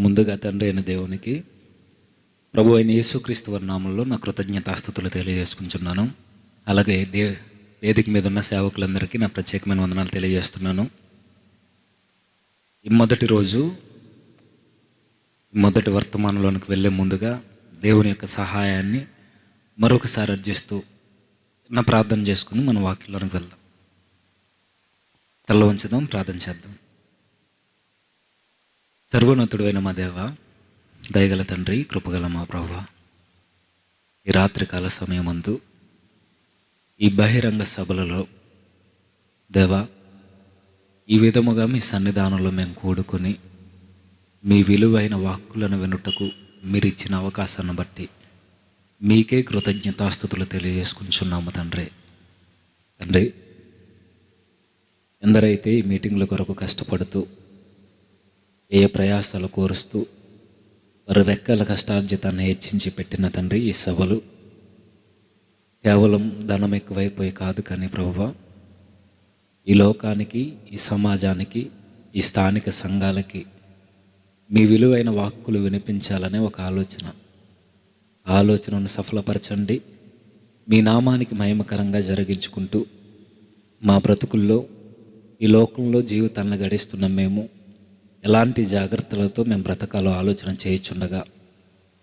ముందుగా తండ్రి అయిన దేవునికి, ప్రభు అయిన యేసుక్రీస్తు వారి నామంలో నా కృతజ్ఞతాస్తుతులు తెలియజేసుకుంటున్నాను. అలాగే వేదిక మీద ఉన్న సేవకులందరికీ నా ప్రత్యేకమైన వందనాలు తెలియజేస్తున్నాను. ఈ మొదటి రోజు, మొదటి వర్తమానంలోనికి వెళ్ళే ముందుగా దేవుని యొక్క సహాయాన్ని మరొకసారి అర్జిస్తూ నా ప్రార్థన చేసుకుని మన వాక్యంలోనికి వెళ్దాం. తల వంచుదాం, ప్రార్థన చేద్దాం. సర్వోన్నతుడు అయిన మా దేవ, దయగల తండ్రి, కృపగల మా ప్రభువా, ఈ రాత్రికాల సమయమందు ఈ బహిరంగ సభలలో దేవా, ఈ విధముగా మీ సన్నిధానంలో మేము కూడుకొని మీ విలువైన వాక్కులను వినుటకు మీరు ఇచ్చిన అవకాశాన్ని బట్టి మీకే కృతజ్ఞతాస్తుతులు తెలియజేసుకుంటున్నాము తండ్రి. తండ్రి, ఎందరైతే ఈ మీటింగ్ల కొరకు కష్టపడుతూ ఏ ప్రయాసాలు కోరుస్తూ వారి రెక్కల కష్టార్జితాన్ని హెచ్చించి పెట్టిన తండ్రి, ఈ సభలు కేవలం ధనం ఎక్కువైపోయి కాదు కానీ ప్రభువా, ఈ లోకానికి, ఈ సమాజానికి, ఈ స్థానిక సంఘాలకి మీ విలువైన వాక్కులు వినిపించాలనే ఒక ఆలోచనను సఫలపరచండి. మీ నామానికి మహిమకరంగా జరిగించుకుంటూ మా బ్రతుకుల్లో ఈ లోకంలో జీవితాలను గడిస్తున్న మేము ఎలాంటి జాగ్రత్తలతో మేము బ్రతకాలో ఆలోచన చేయుచుండగా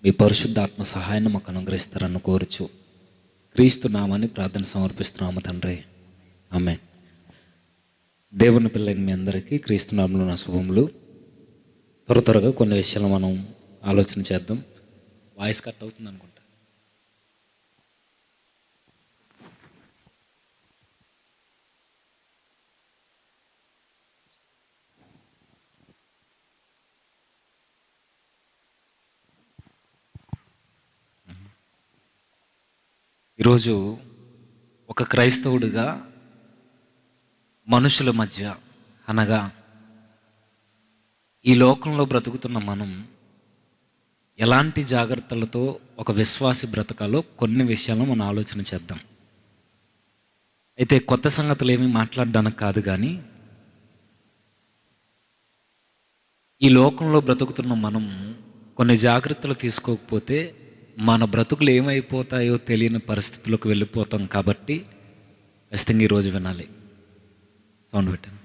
మీ పరిశుద్ధాత్మ సహాయాన్ని మాకు అనుగ్రహిస్తారని కోరుచు క్రీస్తు నామాన్ని ప్రార్థన సమర్పిస్తున్నాము తండ్రి, ఆమేన్. దేవుని పిల్లైన మీ అందరికీ క్రీస్తు నామములో నా శుభములు. త్వరగా కొన్ని విషయాలు మనం ఆలోచన చేద్దాం. వాయిస్ కట్ అవుతుంది అనుకుంటా. ఈరోజు ఒక క్రైస్తవుడిగా మనుషుల మధ్య, అనగా ఈ లోకంలో బ్రతుకుతున్న మనం ఎలాంటి జాగ్రత్తలతో ఒక విశ్వాసి బ్రతకాలో కొన్ని విషయాలను మనం ఆలోచన చేద్దాం. అయితే కొత్త సంగతులు ఏమీ మాట్లాడడానికి కాదు, కానీ ఈ లోకంలో బ్రతుకుతున్న మనం కొన్ని జాగ్రత్తలు తీసుకోకపోతే మన బ్రతుకులు ఏమైపోతాయో తెలియని పరిస్థితులకు వెళ్ళిపోతాం. కాబట్టి ఖచ్చితంగా ఈరోజు వినాలి. సౌండ్ పెట్టాను.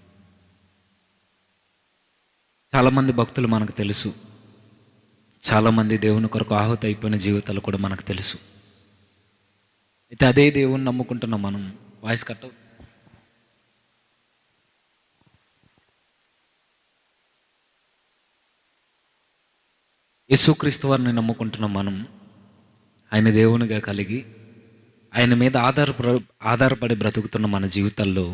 చాలామంది భక్తులు మనకు తెలుసు, చాలామంది దేవుని కొరకు ఆహుతి అయిపోయిన జీవితాలు కూడా మనకు తెలుసు. అయితే అదే దేవుని నమ్ముకుంటున్న మనం, వాయిస్ కట్ యేసుక్రీస్తు వారిని నమ్ముకుంటున్న మనం, ఆయన దేవునిగా కలిగి ఆయన మీద ఆధారపడి బ్రతుకుతున్న మన జీవితాల్లో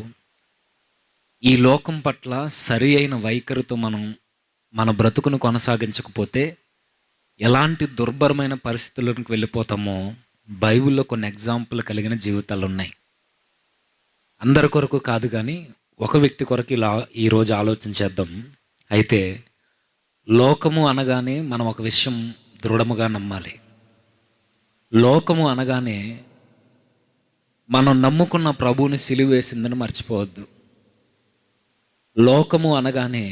ఈ లోకం పట్ల సరి అయిన వైఖరితో మనం మన బ్రతుకును కొనసాగించకపోతే ఎలాంటి దుర్భరమైన పరిస్థితులకు వెళ్ళిపోతామో బైబిల్లో కొన్ని ఎగ్జాంపుల్ కలిగిన జీవితాలు ఉన్నాయి. అందరి కొరకు కాదు, కానీ ఒక వ్యక్తి కొరకు ఈరోజు ఆలోచన చేద్దాం. అయితే లోకము అనగానే మనం ఒక విషయం దృఢముగా నమ్మాలి. లోకము అనగానే మనం నమ్ముకున్న ప్రభువుని సిలువేసిందని మర్చిపోవద్దు. లోకము అనగానే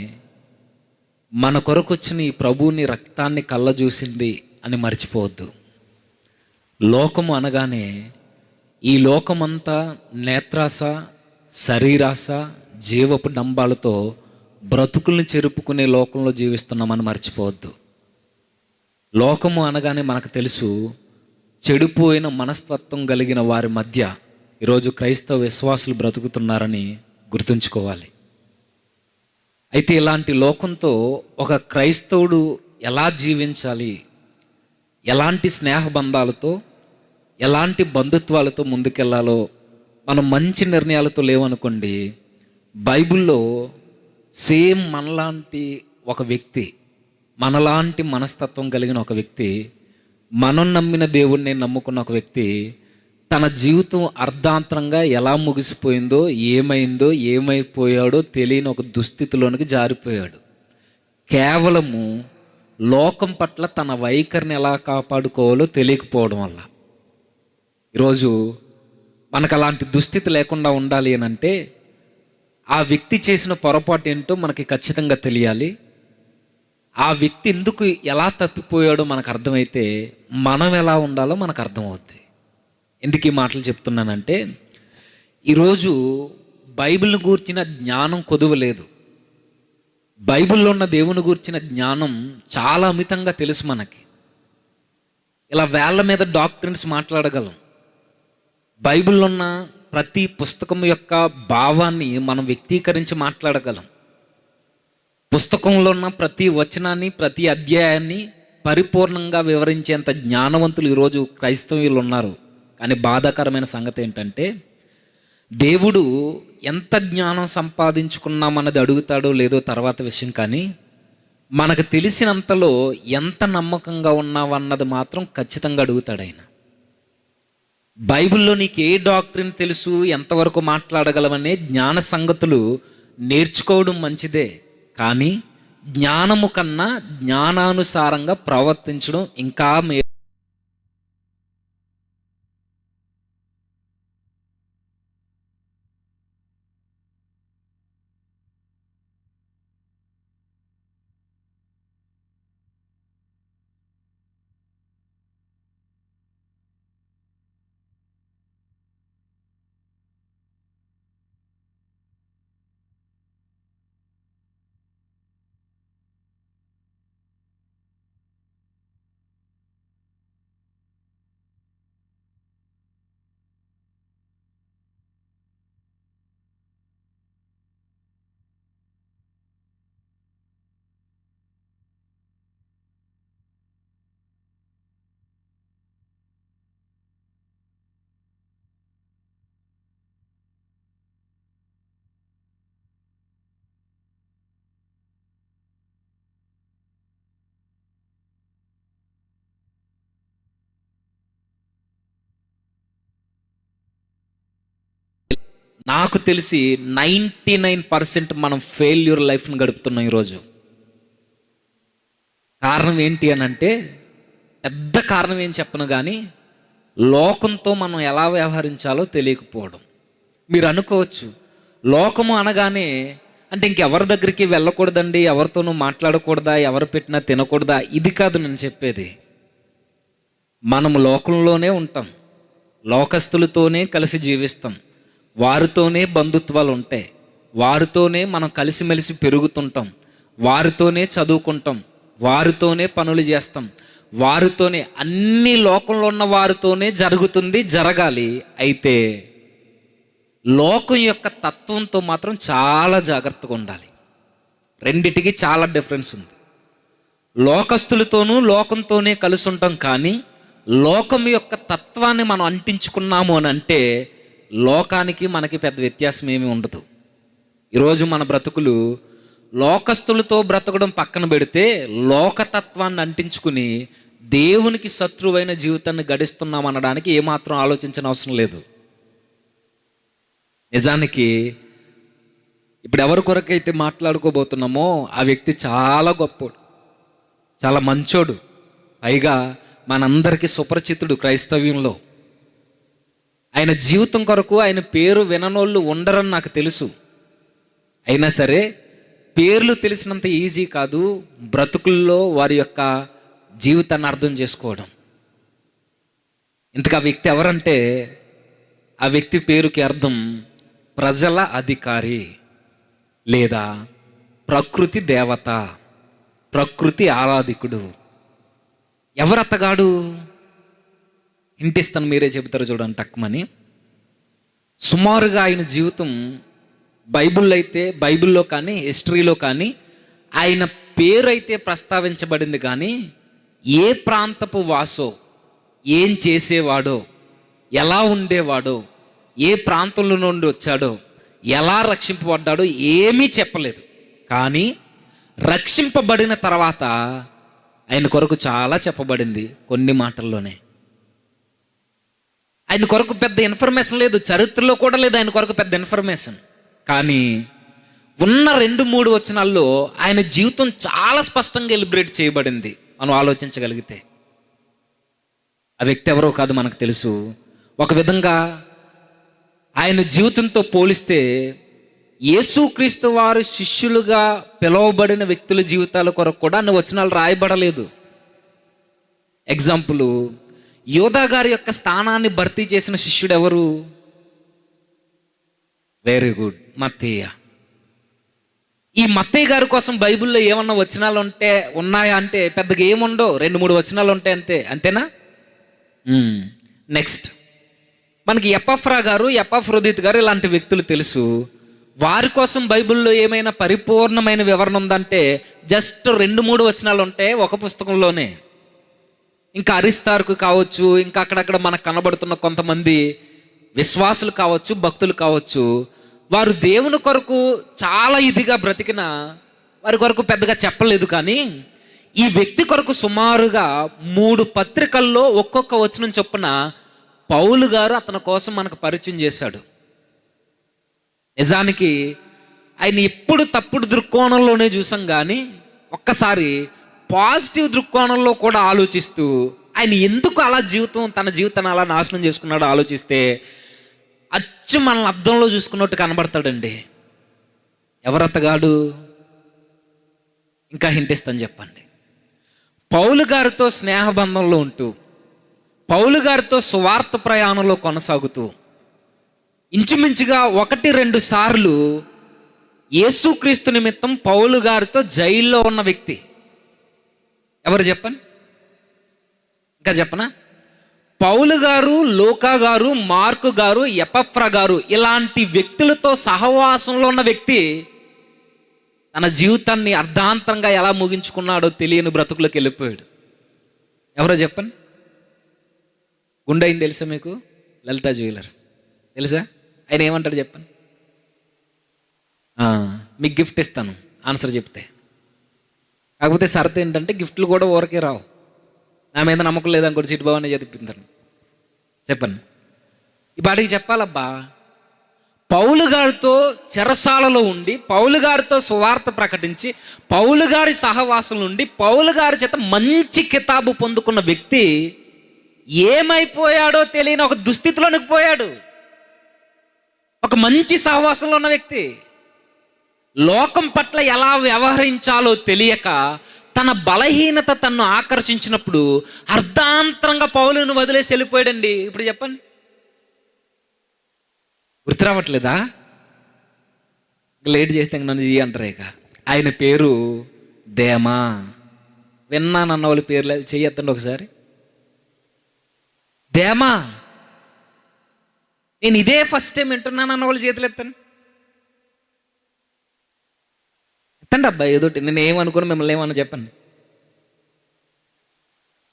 మన కొరకు వచ్చిన ఈ ప్రభువుని రక్తాన్ని కళ్ళ చూసింది అని మర్చిపోవద్దు. లోకము అనగానే ఈ లోకమంతా నేత్రాస, శరీరాస, జీవపు డంబాలతో బ్రతుకుల్ని చెరుపుకునే లోకంలో జీవిస్తున్నామని మర్చిపోవద్దు. లోకము అనగానే మనకు తెలుసు, చెడిపోయిన మనస్తత్వం కలిగిన వారి మధ్య ఈరోజు క్రైస్తవ విశ్వాసులు బ్రతుకుతున్నారని గుర్తుంచుకోవాలి. అయితే ఇలాంటి లోకంతో ఒక క్రైస్తవుడు ఎలా జీవించాలి, ఎలాంటి స్నేహబంధాలతో, ఎలాంటి బంధుత్వాలతో ముందుకెళ్లాలో మనం మంచి నిర్ణయాలతో లేవనుకోండి, బైబిల్లో సేమ్ మనలాంటి ఒక వ్యక్తి, మనలాంటి మనస్తత్వం కలిగిన ఒక వ్యక్తి, మనం నమ్మిన దేవుణ్ణి నమ్ముకున్న ఒక వ్యక్తి తన జీవితం అర్ధాంతరంగా ఎలా ముగిసిపోయిందో, ఏమైపోయాడో తెలియని ఒక దుస్థితిలోనికి జారిపోయాడు. కేవలము లోకం పట్ల తన వైఖరిని ఎలా కాపాడుకోవాలో తెలియకపోవడం వల్ల. ఈరోజు మనకు అలాంటి దుస్థితి లేకుండా ఉండాలి అని అంటే ఆ వ్యక్తి చేసిన పొరపాటు ఏంటో మనకి ఖచ్చితంగా తెలియాలి. ఆ వ్యక్తి ఎందుకు ఎలా తప్పిపోయాడో మనకు అర్థమైతే మనం ఎలా ఉండాలో మనకు అర్థమవుద్ది. ఎందుకు ఈ మాటలు చెప్తున్నానంటే, ఈరోజు బైబిల్ని గూర్చిన జ్ఞానం కొదువలేదు. బైబిల్లో ఉన్న దేవుని గూర్చిన జ్ఞానం చాలా అమితంగా తెలుసు మనకి. ఇలా వేళ్ళ మీద డాక్ట్రిన్స్ మాట్లాడగలం. బైబిల్లో ఉన్న ప్రతి పుస్తకం యొక్క భావాన్ని మనం వ్యక్తీకరించి మాట్లాడగలం. పుస్తకంలో ఉన్న ప్రతి వచనాన్ని, ప్రతి అధ్యాయాన్ని పరిపూర్ణంగా వివరించేంత జ్ఞానవంతులు ఈరోజు క్రైస్తవులు ఉన్నారు. కానీ బాధాకరమైన సంగతి ఏంటంటే, దేవుడు ఎంత జ్ఞానం సంపాదించుకున్నామన్నది అడుగుతాడో లేదో తర్వాత విషయం, కానీ మనకు తెలిసినంతలో ఎంత నమ్మకంగా ఉన్నావన్నది మాత్రం ఖచ్చితంగా అడుగుతాడు ఆయన. బైబిల్లో నీకు ఏ డాక్ట్రిన్ తెలుసు, ఎంతవరకు మాట్లాడగలవనే జ్ఞాన సంగతులు నేర్చుకోవడం మంచిదే, కానీ జ్ఞానము కన్నా జ్ఞానానుసారంగా ప్రవర్తించడం ఇంకా నాకు తెలిసి 99% మనం ఫెయిల్యూర్ లైఫ్ని గడుపుతున్నాం ఈరోజు. కారణం ఏంటి అని అంటే, పెద్ద కారణం ఏం చెప్పను కానీ, లోకంతో మనం ఎలా వ్యవహరించాలో తెలియకపోవడం. మీరు అనుకోవచ్చు, లోకము అనగానే అంటే ఇంకెవరి దగ్గరికి వెళ్ళకూడదండి, ఎవరితోనూ మాట్లాడకూడదా, ఎవరు పెట్టినా తినకూడదా, ఇది కాదు నేను చెప్పేది. మనం లోకంలోనే ఉంటాం, లోకస్తులతోనే కలిసి జీవిస్తాం, వారితోనే బంధుత్వాలు ఉంటాయి, వారితోనే మనం కలిసిమెలిసి పెరుగుతుంటాం, వారితోనే చదువుకుంటాం, వారితోనే పనులు చేస్తాం, వారితోనే అన్ని లోకంలో ఉన్న వారితోనే జరుగుతుంది, జరగాలి. అయితే లోకం యొక్క తత్వంతో మాత్రం చాలా జాగ్రత్తగా ఉండాలి. రెండిటికి చాలా డిఫరెన్స్ ఉంది. లోకస్తులతోనూ లోకంతోనే కలిసి ఉంటాం, కానీ లోకం యొక్క తత్వాన్ని మనం అంటించుకున్నాము అని అంటే లోకానికి మనకి పెద్ద వ్యత్యాసం ఏమీ ఉండదు. ఈరోజు మన బ్రతుకులు లోకస్తులతో బ్రతకడం పక్కన పెడితే లోకతత్వాన్ని అంటించుకుని దేవునికి శత్రువైన జీవితాన్ని గడిస్తున్నాం అనడానికి ఏమాత్రం ఆలోచించిన అవసరం లేదు. నిజానికి ఇప్పుడు ఎవరి కొరకైతే మాట్లాడుకోబోతున్నామో ఆ వ్యక్తి చాలా గొప్పోడు, చాలా మంచోడు, పైగా మనందరికీ సుపరిచితుడు క్రైస్తవ్యంలో. ఆయన జీవితం కొరకు ఆయన పేరు విననోళ్ళు ఉండరని నాకు తెలుసు. అయినా సరే పేర్లు తెలిసినంత ఈజీ కాదు బ్రతుకుల్లో వారి యొక్క జీవితాన్ని అర్థం చేసుకోవడం. ఇంతకు ఆ వ్యక్తి ఎవరంటే, ఆ వ్యక్తి పేరుకి అర్థం ప్రజల అధికారి లేదా ప్రకృతి దేవత, ప్రకృతి ఆరాధికుడు. ఎవరు అత్తగాడు? ఇంటిస్తాను, మీరే చెబుతారు చూడండి టక్కుమని. సుమారుగా ఆయన జీవితం బైబిల్లో కానీ హిస్టరీలో కానీ ఆయన పేరు అయితే ప్రస్తావించబడింది, కానీ ఏ ప్రాంతపు వాసో, ఏం చేసేవాడో, ఎలా ఉండేవాడో, ఏ ప్రాంతంలో నుండి వచ్చాడో, ఎలా రక్షింపబడ్డాడో ఏమీ చెప్పలేదు. కానీ రక్షింపబడిన తర్వాత ఆయన కొరకు చాలా చెప్పబడింది కొన్ని మాటల్లోనే. ఆయన కొరకు పెద్ద ఇన్ఫర్మేషన్ లేదు, చరిత్రలో కూడా లేదు ఆయన కొరకు పెద్ద ఇన్ఫర్మేషన్. కానీ ఉన్న 2-3 వచనాల్లో ఆయన జీవితం చాలా స్పష్టంగా ఎలిబ్రేట్ చేయబడింది మనం ఆలోచించగలిగితే. ఆ వ్యక్తి ఎవరో కాదు మనకు తెలుసు. ఒక విధంగా ఆయన జీవితంతో పోలిస్తే యేసుక్రీస్తు వారు శిష్యులుగా పిలువబడిన వ్యక్తుల జీవితాల కొరకు కూడా అన్ని వచనాలు రాయబడలేదు. ఎగ్జాంపుల్, యోధా గారి యొక్క స్థానాన్ని భర్తీ చేసిన శిష్యుడు ఎవరు? Very good, Mattayya. ఈ మత్తయ్య గారి కోసం బైబిల్లో ఏమన్నా వచనాలు ఉన్నాయా అంటే పెద్దగా ఏముండవు, 2-3 వచనాలు ఉంటాయి అంతే. అంతేనా? నెక్స్ట్, మనకి ఎపఫ్రా గారు, ఎపఫ్రోదితు గారు ఇలాంటి వ్యక్తులు తెలుసు. వారి కోసం బైబిల్లో ఏమైనా పరిపూర్ణమైన వివరణ ఉందంటే జస్ట్ 2-3 వచనాలు ఉంటాయి ఒక పుస్తకంలోనే. ఇంకా అరిస్తార్కు కావచ్చు, ఇంకా అక్కడక్కడ మనకు కనబడుతున్న కొంతమంది విశ్వాసులు కావచ్చు, భక్తులు కావచ్చు, వారు దేవుని కొరకు చాలా ఇదిగా బ్రతికిన వారి కొరకు పెద్దగా చెప్పలేదు. కానీ ఈ వ్యక్తి కొరకు సుమారుగా 3 పత్రికల్లో ఒక్కొక్క వచనం చొప్పున పౌలు గారు అతని కోసం మనకు పరిచయం చేశాడు. నిజానికి ఆయన ఎప్పుడు తప్పుడు దృక్కోణంలోనే చూసాం, కానీ ఒక్కసారి పాజిటివ్ దృక్కోణంలో కూడా ఆలోచిస్తూ ఆయన ఎందుకు అలా తన జీవితాన్ని అలా నాశనం చేసుకున్నాడో ఆలోచిస్తే అచ్చు మనల్ని అర్థంలో చూసుకున్నట్టు కనబడతాడండి. ఎవరతగాడు? ఇంకా హింట్ ఇస్తాను, చెప్పండి. పౌలు గారితో స్నేహబంధంలో ఉంటూ, పౌలు గారితో సువార్త ప్రయాణంలో కొనసాగుతూ, ఇంచుమించుగా 1-2 సార్లు యేసుక్రీస్తు నిమిత్తం పౌలు గారితో జైల్లో ఉన్న వ్యక్తి ఎవరు చెప్పండి? ఇంకా చెప్పనా? పౌలు గారు, లూకా గారు, మార్కు గారు, ఎపఫ్రా గారు ఇలాంటి వ్యక్తులతో సహవాసంలో ఉన్న వ్యక్తి తన జీవితాన్ని అర్ధాంతరంగా ఎలా ముగించుకున్నాడో తెలియని బ్రతుకులోకి వెళ్ళిపోయాడు. ఎవరో చెప్పండి? గుండె తెలుసా మీకు? లలితా జ్యువెలర్స్ తెలుసా? ఆయన ఏమంటాడు చెప్పండి? మీకు గిఫ్ట్ ఇస్తాను ఆన్సర్ చెప్తే. కాకపోతే షరత్ ఏంటంటే గిఫ్ట్లు కూడా ఊరకే రావు. నా మీద నమ్మకం లేదనుకోండి, చిట్టుబాబు చదివింటారు. చెప్పండి, ఈ పాటికి చెప్పాలబ్బా. పౌలు గారితో చెరసాలలో ఉండి, పౌలు గారితో సువార్త ప్రకటించి, పౌలు గారి సహవాసం ఉండి, పౌలు గారి చేత మంచి కితాబు పొందుకున్న వ్యక్తి ఏమైపోయాడో తెలియని ఒక దుస్థితిలోనికి పోయాడు. ఒక మంచి సహవాసంలో ఉన్న వ్యక్తి లోకం పట్ల ఎలా వ్యవహరించాలో తెలియక తన బలహీనత తన్ను ఆకర్షించినప్పుడు అర్ధాంతరంగా పౌలును వదిలేసి వెళ్ళిపోయాడండి. ఇప్పుడు చెప్పండి, గుర్తు రావట్లేదా? లేట్ చేస్తే నన్ను అంటారు. ఇక ఆయన పేరు దేమా. విన్నానన్న వాళ్ళ పేర్లు చెయ్యొద్దండి ఒకసారి. దేమా. నేను ఇదే ఫస్ట్ టైం వింటున్నాను అన్న వాళ్ళు చేతులు ఎత్తండి. ఎత్తండి అబ్బాయి, ఏదోటి. నేను ఏమనుకున్నా, మిమ్మల్ని ఏమన్నా చెప్పండి.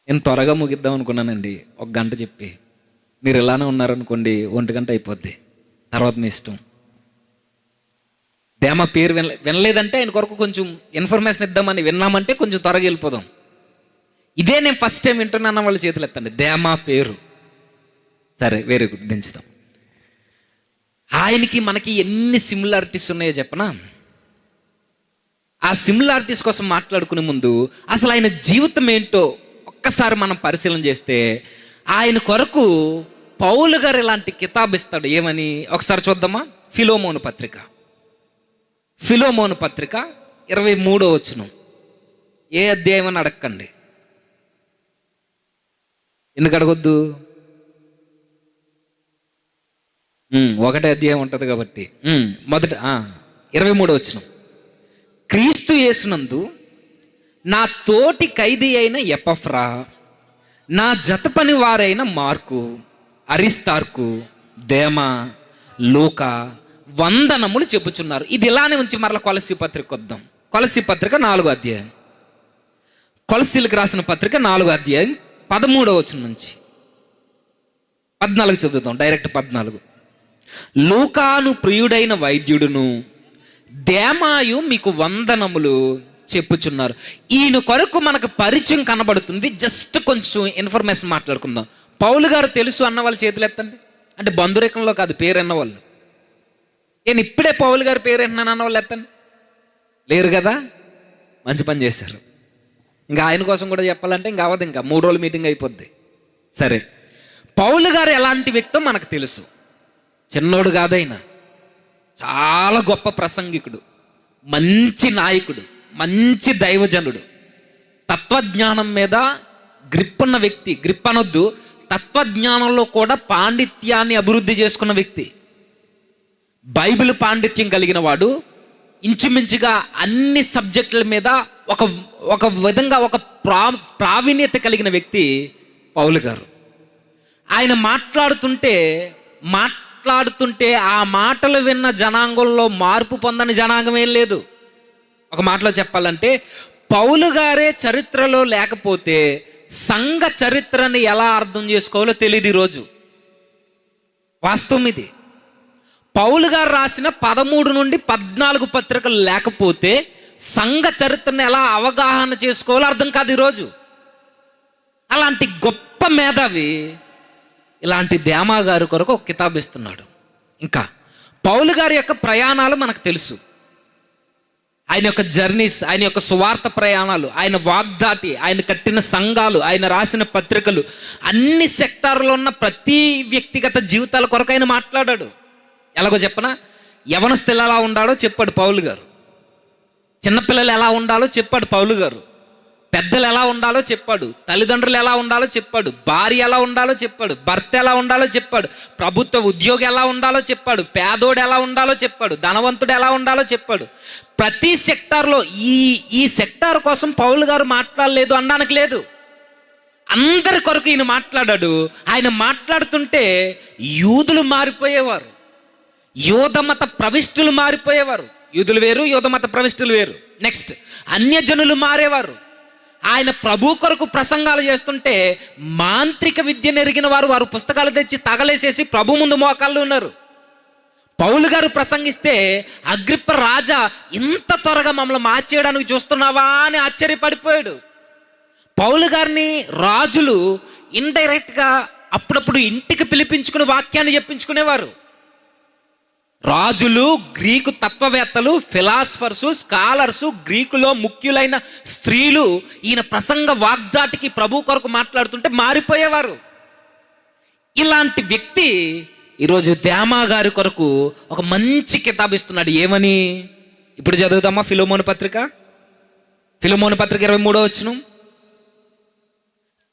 నేను త్వరగా ముగిద్దాం అనుకున్నానండి, 1 గంట చెప్పి. మీరు ఇలానే ఉన్నారనుకోండి 1 గంట అయిపోద్ది, తర్వాత మీ ఇష్టం. దేమా పేరు వినలేదంటే ఆయన కొరకు కొంచెం ఇన్ఫర్మేషన్ ఇద్దామని విన్నామంటే కొంచెం త్వరగా వెళ్ళిపోదాం. ఇదే నేను ఫస్ట్ టైం వింటున్నాను వాళ్ళ చేతులు ఎత్తండి. దేమా పేరు. సరే, వెరీ గుడ్, దించుదాం. ఆయనకి మనకి ఎన్ని సిమిలారిటీస్ ఉన్నాయో చెప్పనా? ఆ సిమిలారిటీస్ కోసం మాట్లాడుకునే ముందు అసలు ఆయన జీవితం ఏంటో ఒక్కసారి మనం పరిశీలన చేస్తే, ఆయన కొరకు పౌలు గారు ఇలాంటి కితాబు ఇస్తాడు. ఏమని ఒకసారి చూద్దామా? ఫిలోమోను పత్రిక, ఫిలోమోను పత్రిక 23వ వచనం. ఏ అధ్యాయం అని అడగండి. ఎందుకు అడగొద్దు? 1వ అధ్యాయం ఉంటుంది కాబట్టి. మొదట 23వ వచనం. క్రీస్తు యేసునందు నా తోటి ఖైదీ అయిన ఎపఫ్రా, నా జత పని వారైన మార్కు, అరిస్తార్కు, దేమా, లూకా వందనములు చెప్పుచున్నారు. ఇది ఇలానే ఉంచి మరలా కొలస్సీ పత్రిక వద్దాం. కొలస్సీ పత్రిక 4వ అధ్యాయం, కొలస్సీలకు రాసిన పత్రిక 4వ అధ్యాయం 13వ వచనం నుంచి 14 చదువుతాం. డైరెక్ట్ 14. లూకాను ప్రియుడైన వైద్యుడును దేమాయు మీకు వందనములు చెప్పుచున్నారు. ఈయన కొరకు మనకు పరిచయం కనబడుతుంది. జస్ట్ కొంచెం ఇన్ఫర్మేషన్ మాట్లాడుకుందాం. పౌలు గారు తెలుసు అన్న వాళ్ళ చేతులు ఎత్తండి. అంటే బంధురేకంలో కాదు, పేరు అన్నవాళ్ళు. నేను ఇప్పుడే పౌలు గారి పేరు ఎంటున్నాను అన్న వాళ్ళు ఎత్తండి. లేరు కదా? మంచి పని చేశారు. ఇంకా ఆయన కోసం కూడా చెప్పాలంటే ఇంకా అవ్వదు, ఇంకా 3 రోజులు మీటింగ్ అయిపోద్ది. సరే, పౌలు గారు ఎలాంటి వ్యక్తో మనకు తెలుసు. చిన్నోడు కాదైనా, చాలా గొప్ప ప్రసంగికుడు, మంచి నాయకుడు, మంచి దైవజనుడు, తత్వజ్ఞానం మీద గ్రిప్ ఉన్న వ్యక్తి. గ్రిప్ అనొద్దు, తత్వజ్ఞానంలో కూడా పాండిత్యాన్ని అభివృద్ధి చేసుకున్న వ్యక్తి, బైబిల్ పాండిత్యం కలిగిన వాడు. ఇంచుమించుగా అన్ని సబ్జెక్టుల మీద ఒక విధంగా ఒక ప్రావీణ్యత కలిగిన వ్యక్తి పౌలు గారు. ఆయన మాట్లాడుతుంటే ఆ మాటలు విన్న జనాంగంలో మార్పు పొందని జనాంగం ఏం లేదు. ఒక మాటలో చెప్పాలంటే పౌలు గారే చరిత్రలో లేకపోతే సంఘ చరిత్రని ఎలా అర్థం చేసుకోవాలో తెలియదు ఈరోజు. వాస్తవం ఇది. పౌలు గారు రాసిన 13 నుండి 14 పత్రికలు లేకపోతే సంఘ చరిత్రను ఎలా అవగాహన చేసుకోవాలో అర్థం కాదు ఈరోజు. అలాంటి గొప్ప మేధావి ఇలాంటి దేమా గారి కొరకు ఒక కితాబు ఇస్తున్నాడు. ఇంకా పౌలు గారి యొక్క ప్రయాణాలు మనకు తెలుసు, ఆయన యొక్క జర్నీస్, ఆయన యొక్క సువార్త ప్రయాణాలు, ఆయన వాగ్దాటి, ఆయన కట్టిన సంఘాలు, ఆయన రాసిన పత్రికలు, అన్ని సెక్టార్లో ఉన్న ప్రతి వ్యక్తిగత జీవితాల కొరకు ఆయన మాట్లాడాడు. ఎలాగో చెప్పనా, యవనస్తులు ఎలా ఉండాలో చెప్పాడు పౌలు గారు, చిన్నపిల్లలు ఎలా ఉండాలో చెప్పాడు పౌలు గారు, పెద్దలు ఎలా ఉండాలో చెప్పాడు, తల్లిదండ్రులు ఎలా ఉండాలో చెప్పాడు, భార్య ఎలా ఉండాలో చెప్పాడు, భర్త ఎలా ఉండాలో చెప్పాడు, ప్రభుత్వ ఉద్యోగి ఎలా ఉండాలో చెప్పాడు, పేదోడు ఎలా ఉండాలో చెప్పాడు, ధనవంతుడు ఎలా ఉండాలో చెప్పాడు. ప్రతి సెక్టార్లో ఈ సెక్టార్ కోసం పౌలు గారు మాట్లాడలేదు అనడానికి లేదు, అందరి కొరకు ఈయన మాట్లాడాడు. ఆయన మాట్లాడుతుంటే యూదులు మారిపోయేవారు, యూదమత ప్రవిష్టులు మారిపోయేవారు. యూదులు వేరు, యూదమత ప్రవిష్టులు వేరు. నెక్స్ట్ అన్యజనులు మారేవారు. ఆయన ప్రభు కొరకు ప్రసంగాలు చేస్తుంటే మాంత్రిక విద్య నెరిగిన వారు పుస్తకాలు తెచ్చి తగలేసేసి ప్రభు ముందు మోకాళ్ళు ఉన్నారు. పౌలు గారు ప్రసంగిస్తే అగ్రిప్ప రాజా ఇంత త్వరగా మమ్మల్ని మార్చేయడానికి చూస్తున్నావా అని ఆశ్చర్యపడిపోయాడు. పౌలు గారిని రాజులు ఇండైరెక్ట్గా అప్పుడప్పుడు ఇంటికి పిలిపించుకుని వాక్యాన్ని చెప్పించుకునేవారు. రాజులు, గ్రీకు తత్వవేత్తలు, ఫిలాసఫర్సు, స్కాలర్సు, గ్రీకులో ముఖ్యులైన స్త్రీలు ఈయన ప్రసంగ వాగ్దాటికి ప్రభు కొరకు మాట్లాడుతుంటే మారిపోయేవారు. ఇలాంటి వ్యక్తి ఈరోజు దేమా గారి కొరకు ఒక మంచి కితాబు ఇస్తున్నాడు. ఏమని? ఇప్పుడు చదువుతామా ఫిలోమోను పత్రిక 23వ వచనం.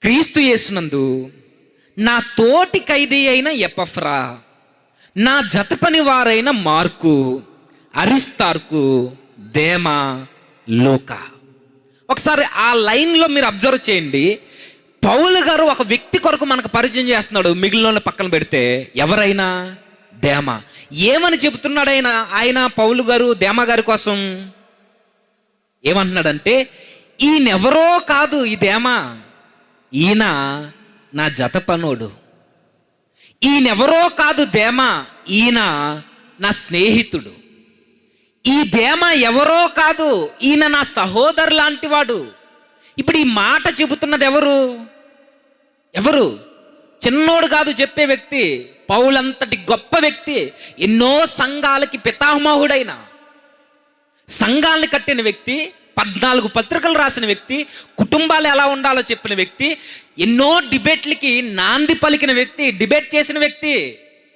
క్రీస్తు యేసునందు నా తోటి ఖైదీ అయిన ఎపఫ్రా, నా జత పని వారైన మార్కు, అరిస్తార్కు, దేమా, లూకా. ఒకసారి ఆ లైన్లో మీరు అబ్జర్వ్ చేయండి. పౌలు గారు ఒక వ్యక్తి కొరకు మనకు పరిచయం చేస్తున్నాడు, మిగిలిన పక్కన పెడితే. ఎవరైనా? దేమా. ఏమని చెబుతున్నాడు ఆయన పౌలు గారు దేమా గారి కోసం? ఏమంటున్నాడంటే, ఈయనెవరో కాదు ఈ దేమా, ఈయన నా జత పనోడు. ఈయనెవరో కాదు దేమా, ఈయన నా స్నేహితుడు. ఈ దేమా ఎవరో కాదు, ఈయన నా సహోదరు లాంటి వాడు. ఇప్పుడు ఈ మాట చెబుతున్నది ఎవరు? చిన్నోడు కాదు చెప్పే వ్యక్తి, పౌలంతటి గొప్ప వ్యక్తి, ఎన్నో సంఘాలకి పితామహుడైన, సంఘాలను కట్టిన వ్యక్తి, 14 పత్రికలు రాసిన వ్యక్తి, కుటుంబాలు ఎలా ఉండాలో చెప్పిన వ్యక్తి, ఎన్నో డిబేట్లకి నాంది పలికిన వ్యక్తి, డిబేట్ చేసిన వ్యక్తి.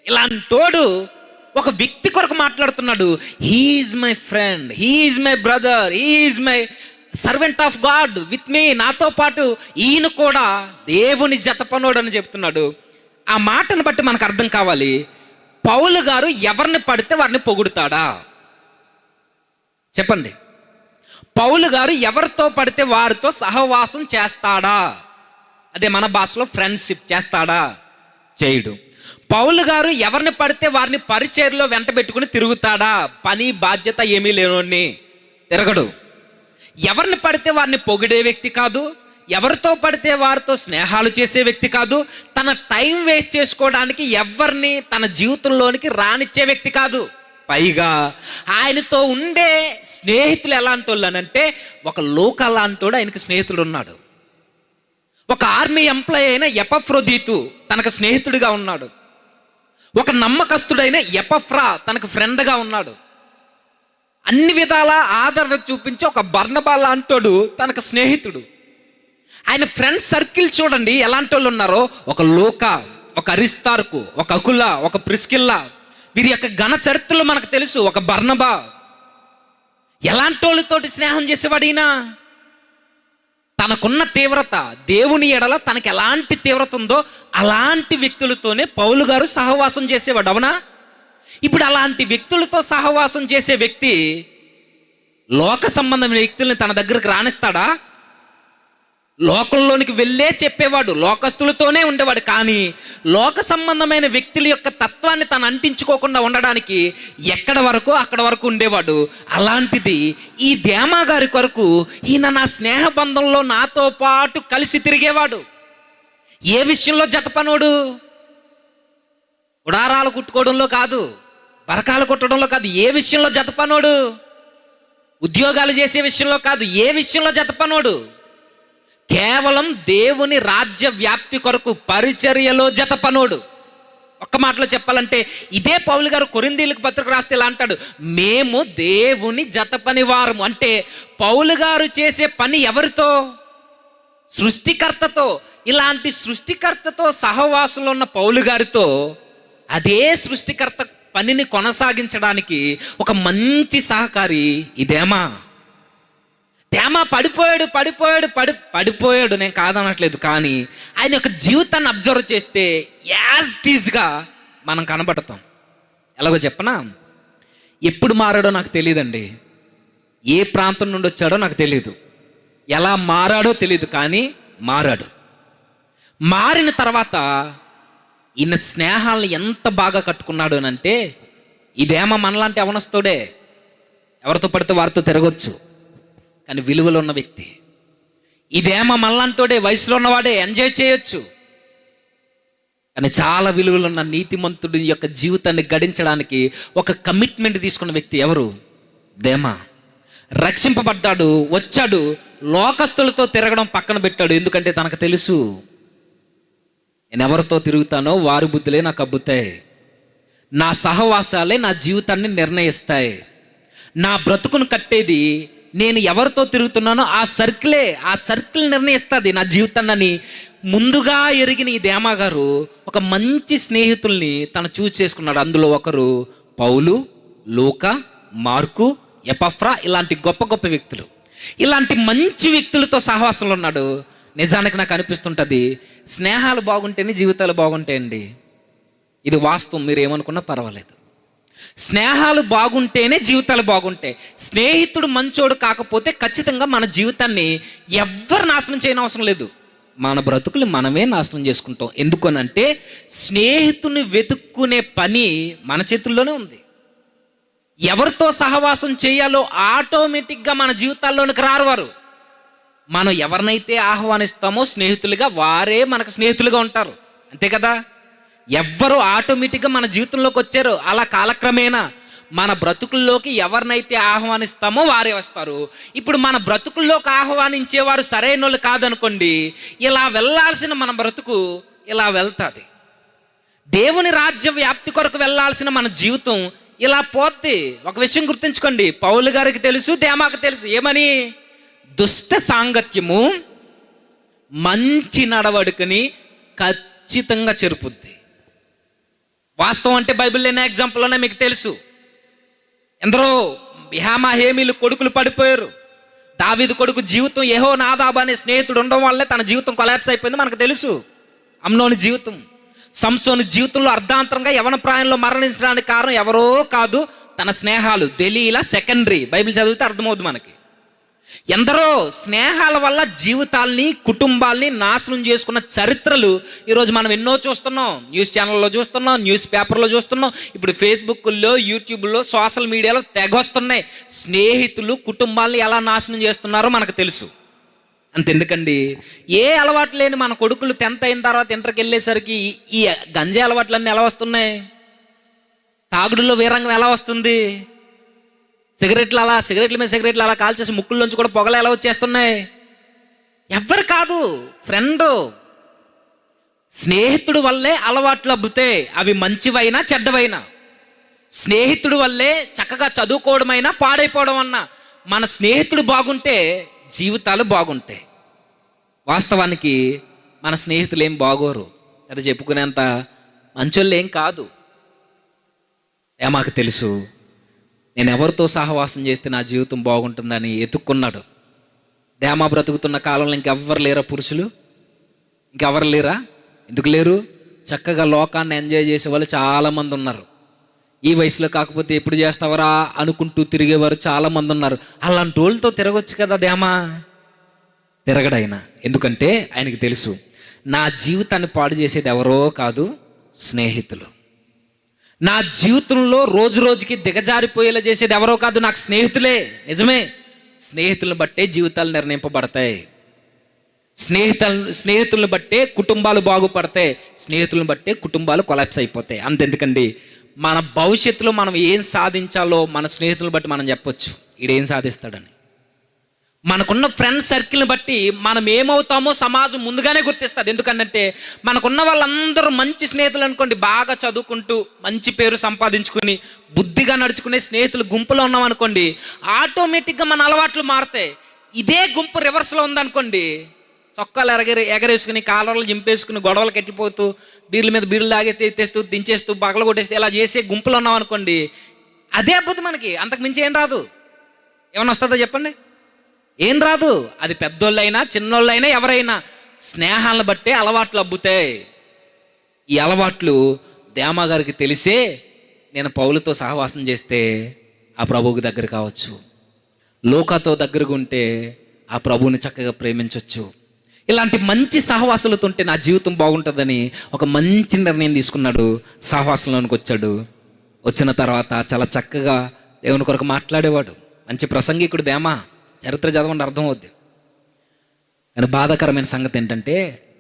ఇలాంటోడు ఒక వ్యక్తి కొరకు మాట్లాడుతున్నాడు. He's my friend, he's my brother, he's my servant of God with me. నాతో పాటు ఈయన కూడా దేవుని జతపనోడు అని చెప్తున్నాడు. ఆ మాటను బట్టి మనకు అర్థం కావాలి, పౌలు గారు ఎవరిని పడితే వారిని పొగుడుతాడా? చెప్పండి. పౌలు గారు ఎవరితో పడితే వారితో సహవాసం చేస్తాడా? అదే మన భాషలో ఫ్రెండ్షిప్ చేస్తాడా? చేయడు. పౌలు గారు ఎవరిని పడితే వారిని పరిచర్యలో వెంట పెట్టుకుని తిరుగుతాడా? పని బాధ్యత ఏమీ లేనోడిని తిరగడు. ఎవరిని పడితే వారిని పొగిడే వ్యక్తి కాదు, ఎవరితో పడితే వారితో స్నేహాలు చేసే వ్యక్తి కాదు, తన టైం వేస్ట్ చేసుకోవడానికి ఎవరిని తన జీవితంలోనికి రానిచ్చే వ్యక్తి కాదు. పైగా ఆయనతో ఉండే స్నేహితులు ఎలాంటి వాళ్ళు అంటే, ఒక లూకా లాంటోడు ఆయనకు స్నేహితుడు ఉన్నాడు. ఒక ఆర్మీ ఎంప్లాయీ అయిన ఎపఫ్రోదీతు తనకు స్నేహితుడిగా ఉన్నాడు. ఒక నమ్మకస్తుడైన ఎపఫ్రా తనకు ఫ్రెండ్గా ఉన్నాడు. అన్ని విధాల ఆదరణ చూపించి ఒక బర్నబా లాంటోడు తనకు స్నేహితుడు. ఆయన ఫ్రెండ్ సర్కిల్ చూడండి ఎలాంటి వాళ్ళు ఉన్నారో. ఒక లూకా, ఒక అరిస్తార్కు, ఒక అకుల, ఒక ప్రిస్కిల్లా, వీరి యొక్క ఘన చరిత్రలు మనకు తెలుసు. ఒక బర్నబా ఎలాంటి వాళ్ళతోటి స్నేహం చేసేవాడు ఈయన? తనకున్న తీవ్రత, దేవుని ఎడల తనకి ఎలాంటి తీవ్రత ఉందో అలాంటి వ్యక్తులతోనే పౌలు గారు సహవాసం చేసేవాడు, అవునా? ఇప్పుడు అలాంటి వ్యక్తులతో సహవాసం చేసే వ్యక్తి లోక సంబంధమైన వ్యక్తుల్ని తన దగ్గరకు రాణిస్తాడా? లోకంలోనికి వెళ్ళే చెప్పేవాడు, లోకస్తులతోనే ఉండేవాడు. కానీ లోక సంబంధమైన వ్యక్తుల యొక్క తత్వాన్ని తను అంటించుకోకుండా ఉండడానికి ఎక్కడ వరకు అక్కడ వరకు ఉండేవాడు. అలాంటిది ఈ దేమా గారి కొరకు ఈయన నా స్నేహ బంధంలో నాతో పాటు కలిసి తిరిగేవాడు. ఏ విషయంలో జతపనోడు? ఉడారాలు కుట్టుకోవడంలో కాదు, బరకాలు కుట్టడంలో కాదు. ఏ విషయంలో జతపనోడు? ఉద్యోగాలు చేసే విషయంలో కాదు. ఏ విషయంలో జతపనోడు? కేవలం దేవుని రాజ్య వ్యాప్తి కొరకు పరిచర్యలో జతపనోడు. ఒక్క మాటలో చెప్పాలంటే ఇదే పౌలు గారు కొరింథీయులకు పత్రిక రాస్తే ఇలా అంటాడు, మేము దేవుని జతపని వారము. అంటే పౌలు గారు చేసే పని ఎవరితో? సృష్టికర్తతో. ఇలాంటి సృష్టికర్తతో సహవాసంలో ఉన్న పౌలు గారితో అదే సృష్టికర్త పనిని కొనసాగించడానికి ఒక మంచి సహకారి ఈ దేమా. పడిపోయాడు నేను కాదనట్లేదు. కానీ ఆయన యొక్క జీవితాన్ని అబ్జర్వ్ చేస్తే యాజ్ ఇట్ ఈజ్గా మనం కనబడతాం. ఎలాగో చెప్పనా? ఎప్పుడు మారాడో నాకు తెలియదండి, ఏ ప్రాంతం నుండి వచ్చాడో నాకు తెలియదు, ఎలా మారాడో తెలియదు. కానీ మారాడు. మారిన తర్వాత ఈయన స్నేహాలను ఎంత బాగా కట్టుకున్నాడు అని అంటే, ఇదేమో మనలాంటి అవనస్తుడే, ఎవరితో పడితే వారితో తిరగొచ్చు, కానీ విలువలు ఉన్న వ్యక్తి. ఇదేమో మనలాంటోడే, వయసులో ఉన్నవాడే, ఎంజాయ్ చేయొచ్చు, కానీ చాలా విలువలు ఉన్న నీతిమంతుడి యొక్క జీవితాన్ని గడించడానికి ఒక కమిట్మెంట్ తీసుకున్న వ్యక్తి ఎవరు? దేమా. రక్షింపబడ్డాడు, వచ్చాడు, లోకస్తులతో తిరగడం పక్కన పెట్టాడు. ఎందుకంటే తనకు తెలుసు, నేను ఎవరితో తిరుగుతానో వారి బుద్ధులే నాకు అబ్బుతాయి, నా సహవాసాలే నా జీవితాన్ని నిర్ణయిస్తాయి, నా బ్రతుకును కట్టేది నేను ఎవరితో తిరుగుతున్నానో ఆ సర్కిల్ నిర్ణయిస్తుంది నా జీవితాన్ని అని ముందుగా ఎరిగిన ఈ దేమా గారు ఒక మంచి స్నేహితుల్ని తను చూస్ చేసుకున్నాడు. అందులో ఒకరు పౌలు, లూకా, మార్కు, ఎపఫ్రా, ఇలాంటి గొప్ప గొప్ప వ్యక్తులు. ఇలాంటి మంచి వ్యక్తులతో సహవాసంలో ఉన్నాడు. నిజానికి నాకు అనిపిస్తుంటుంది, స్నేహాలు బాగుంటేనే జీవితాలు బాగుంటాయండి. ఇది వాస్తవం, మీరు ఏమనుకున్నా పర్వాలేదు. స్నేహాలు బాగుంటేనే జీవితాలు బాగుంటాయి. స్నేహితుడు మంచోడు కాకపోతే ఖచ్చితంగా మన జీవితాన్ని ఎవ్వరు నాశనం చేయని అవసరం లేదు, మన బ్రతుకులు మనమే నాశనం చేసుకుంటాం. ఎందుకనంటే స్నేహితుని వెతుక్కునే పని మన చేతుల్లోనే ఉంది. ఎవరితో సహవాసం చేయాలో ఆటోమేటిక్గా మన జీవితాల్లోనికి రారు వారు. మనం ఎవరినైతే ఆహ్వానిస్తామో స్నేహితులుగా, వారే మనకు స్నేహితులుగా ఉంటారు, అంతే కదా? ఎవ్వరు ఆటోమేటిక్గా మన జీవితంలోకి వచ్చారు. అలా కాలక్రమేణా మన బ్రతుకుల్లోకి ఎవరినైతే ఆహ్వానిస్తామో వారే వస్తారు. ఇప్పుడు మన బ్రతుకుల్లోకి ఆహ్వానించేవారు సరైన వాళ్ళు కాదనుకోండి, ఇలా వెళ్ళాల్సిన మన బ్రతుకు ఇలా వెళ్తుంది. దేవుని రాజ్య వ్యాప్తి కొరకు వెళ్ళాల్సిన మన జీవితం ఇలా పోద్ది. ఒక విషయం గుర్తుంచుకోండి, పౌలు గారికి తెలుసు, దేమాకు తెలుసు, ఏమని? దుష్ట సాంగత్యము మంచి నడవడికని ఖచ్చితంగా చెరుపుద్ది. వాస్తవం అంటే బైబిల్లో ఎన్నో ఎగ్జాంపుల్ ఉన్నాయి, మీకు తెలుసు. ఎందరో హేమీలు కొడుకులు పడిపోయారు. దావీదు కొడుకు జీవితం యెహోనాదాబు అనే స్నేహితుడు ఉండడం వల్లే తన జీవితం కొలాప్స్ అయిపోయింది, మనకు తెలుసు. అమ్నోని జీవితం, సంసోని జీవితంలో అర్ధాంతరంగా యవన ప్రాయంలో మరణించడానికి కారణం ఎవరో కాదు, తన స్నేహాలు. దెలీలా సెకండరీ, బైబిల్ చదివితే అర్థమవుతుంది మనకి. ఎందరో స్నేహాల వల్ల జీవితాల్ని, కుటుంబాల్ని నాశనం చేసుకున్న చరిత్రలు ఈరోజు మనం ఎన్నో చూస్తున్నాం. న్యూస్ ఛానల్లో చూస్తున్నాం, న్యూస్ పేపర్లో చూస్తున్నాం, ఇప్పుడు ఫేస్బుక్లో, యూట్యూబ్లో, సోషల్ మీడియాలో తెగొస్తున్నాయి. స్నేహితులు కుటుంబాల్ని ఎలా నాశనం చేస్తున్నారో మనకు తెలుసు. అంతెందుకండి, ఏ అలవాటు లేని మన కొడుకులు 10th అయిన తర్వాత ఇంటర్కి వెళ్ళేసరికి ఈ గంజాయి అలవాట్లన్నీ ఎలా వస్తున్నాయి? తాగుడులో వీరంగం ఎలా వస్తుంది? సిగరెట్ల మీద సిగరెట్లు అలా కాల్చేసి ముక్కుల్లోంచి కూడా పొగలు ఎలా వచ్చేస్తున్నాయి? ఎవ్వరు కాదు, ఫ్రెండు, స్నేహితుడు వల్లే అలవాట్లు అబ్బుతాయి. అవి మంచివైనా చెడ్డవైనా. స్నేహితుడు వల్లే చక్కగా చదువుకోవడమైనా పాడైపోవడం అన్నా. మన స్నేహితుడు బాగుంటే జీవితాలు బాగుంటాయి. వాస్తవానికి మన స్నేహితులు ఏం బాగోరు, అది చెప్పుకునేంత మంచోళ్ళు ఏం కాదు. ఏమాకు తెలుసు నేను ఎవరితో సహవాసం చేస్తే నా జీవితం బాగుంటుందని ఎతుక్కున్నాడు. దేమా బ్రతుకుతున్న కాలంలో ఇంకెవ్వరు లేరా పురుషులు? ఇంకెవరు లేరా? ఎందుకు లేరు? చక్కగా లోకాన్ని ఎంజాయ్ చేసే వాళ్ళు చాలామంది ఉన్నారు. ఈ వయసులో కాకపోతే ఎప్పుడు చేస్తావరా అనుకుంటూ తిరిగేవారు చాలామంది ఉన్నారు. అలాంటి వాళ్ళతో తిరగొచ్చు కదా దేమా. తిరగడైనా. ఎందుకంటే ఆయనకి తెలుసు నా జీవితాన్ని పాడు చేసేది ఎవరో కాదు, స్నేహితులు. నా జీవితంలో రోజు రోజుకి దిగజారిపోయేలా చేసేది ఎవరో కాదు, నాకు స్నేహితులే. నిజమే, స్నేహితులను బట్టే జీవితాలు నిర్ణయింపబడతాయి. స్నేహితులను బట్టే కుటుంబాలు బాగుపడతాయి. స్నేహితులను బట్టే కుటుంబాలు కొలాప్స్ అయిపోతాయి. అంతెందుకండి, మన భవిష్యత్తులో మనం ఏం సాధించాలో మన స్నేహితులను బట్టి మనం చెప్పొచ్చు ఈడేం సాధిస్తాడని. మనకున్న ఫ్రెండ్ సర్కిల్ని బట్టి మనం ఏమవుతామో సమాజం ముందుగానే గుర్తిస్తుంది. ఎందుకంటే మనకున్న వాళ్ళందరూ మంచి స్నేహితులు అనుకోండి, బాగా చదువుకుంటూ మంచి పేరు సంపాదించుకుని బుద్ధిగా నడుచుకునే స్నేహితులు గుంపులో ఉన్నాం అనుకోండి, ఆటోమేటిక్గా మన అలవాట్లు మారుతాయి. ఇదే గుంపు రివర్స్లో ఉందనుకోండి, చొక్కాలు ఎగరేసుకుని కాలర్లు చింపేసుకుని గొడవలు కట్టిపోతూ బీర్ల మీద బీర్లు తాగేస్తే తెస్తూ దించేస్తూ బగలు కొట్టేస్తే ఇలా చేసే గుంపులో ఉన్నాం అనుకోండి, అదే అద్భుతం. మనకి అంతకు మించి ఏం రాదు. ఏమన్నా వస్తుందో చెప్పండి? ఏం రాదు. అది పెద్దోళ్ళైనా చిన్నోళ్ళైనా ఎవరైనా స్నేహాలను బట్టే అలవాట్లు అబ్బుతాయి. ఈ అలవాట్లు దేమా గారికి తెలిసే నేను పౌలుతో సహవాసం చేస్తే ఆ ప్రభువుకి దగ్గర కావచ్చు, లోకాతో దగ్గరగా ఉంటే ఆ ప్రభువుని చక్కగా ప్రేమించవచ్చు. ఇలాంటి మంచి సహవాసాలతో ఉంటే నా జీవితం బాగుంటుందని ఒక మంచి నిర్ణయం తీసుకున్నాడు. సహవాసంలోనికి వచ్చాడు. వచ్చిన తర్వాత చాలా చక్కగా దేవుని కొరకు మాట్లాడేవాడు. మంచి ప్రసంగికుడు దేమా. చరిత్ర చదవండి, అర్థం అవుద్ది. కానీ బాధాకరమైన సంగతి ఏంటంటే,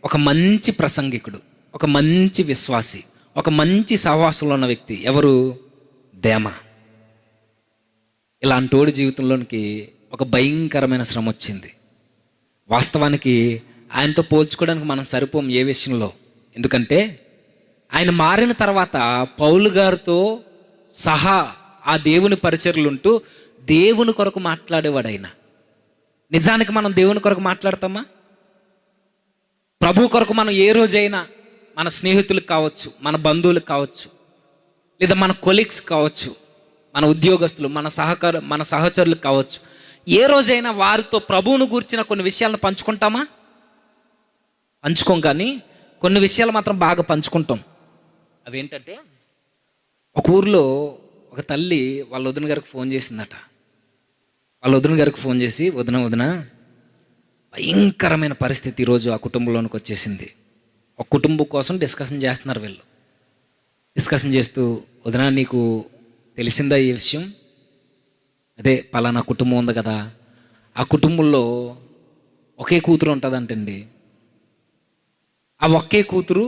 ఒక మంచి ప్రసంగికుడు, ఒక మంచి విశ్వాసి, ఒక మంచి సహవాసంలో ఉన్న వ్యక్తి ఎవరు? దేమా. ఇలాంటోడి జీవితంలోనికి ఒక భయంకరమైన శ్రమ వచ్చింది. వాస్తవానికి ఆయనతో పోల్చుకోవడానికి మనం సరిపోం ఏ విషయంలో. ఎందుకంటే ఆయన మారిన తర్వాత పౌలు గారితో సహా ఆ దేవుని పరిచర్లు ఉంటూ దేవుని కొరకు మాట్లాడేవాడు ఆయన. నిజానికి మనం దేవుని కొరకు మాట్లాడతామా? ప్రభు కొరకు మనం ఏ రోజైనా మన స్నేహితులకు కావచ్చు, మన బంధువులకు కావచ్చు, లేదా మన కొలీగ్స్ కావచ్చు, మన ఉద్యోగస్తులు, మన సహచరులకు కావచ్చు, ఏ రోజైనా వారితో ప్రభువును గూర్చిన కొన్ని విషయాలను పంచుకుంటామా? పంచుకోం. కానీ కొన్ని విషయాలు మాత్రం బాగా పంచుకుంటాం. అవేంటంటే, ఒక ఊర్లో ఒక తల్లి వాళ్ళ వదిన గారికి ఫోన్ చేసిందట. వాళ్ళ వదిన గారికి ఫోన్ చేసి, వదిన భయంకరమైన పరిస్థితి ఈరోజు ఆ కుటుంబంలోనికి వచ్చేసింది. ఒక కుటుంబం కోసం డిస్కషన్ చేస్తున్నారు వీళ్ళు. డిస్కషన్ చేస్తూ, వదిన నీకు తెలిసిందా ఈ విషయం? అదే పలానా కుటుంబం ఉంది కదా, ఆ కుటుంబంలో ఒకే కూతురు ఉంటుందంటండి. ఆ ఒకే కూతురు,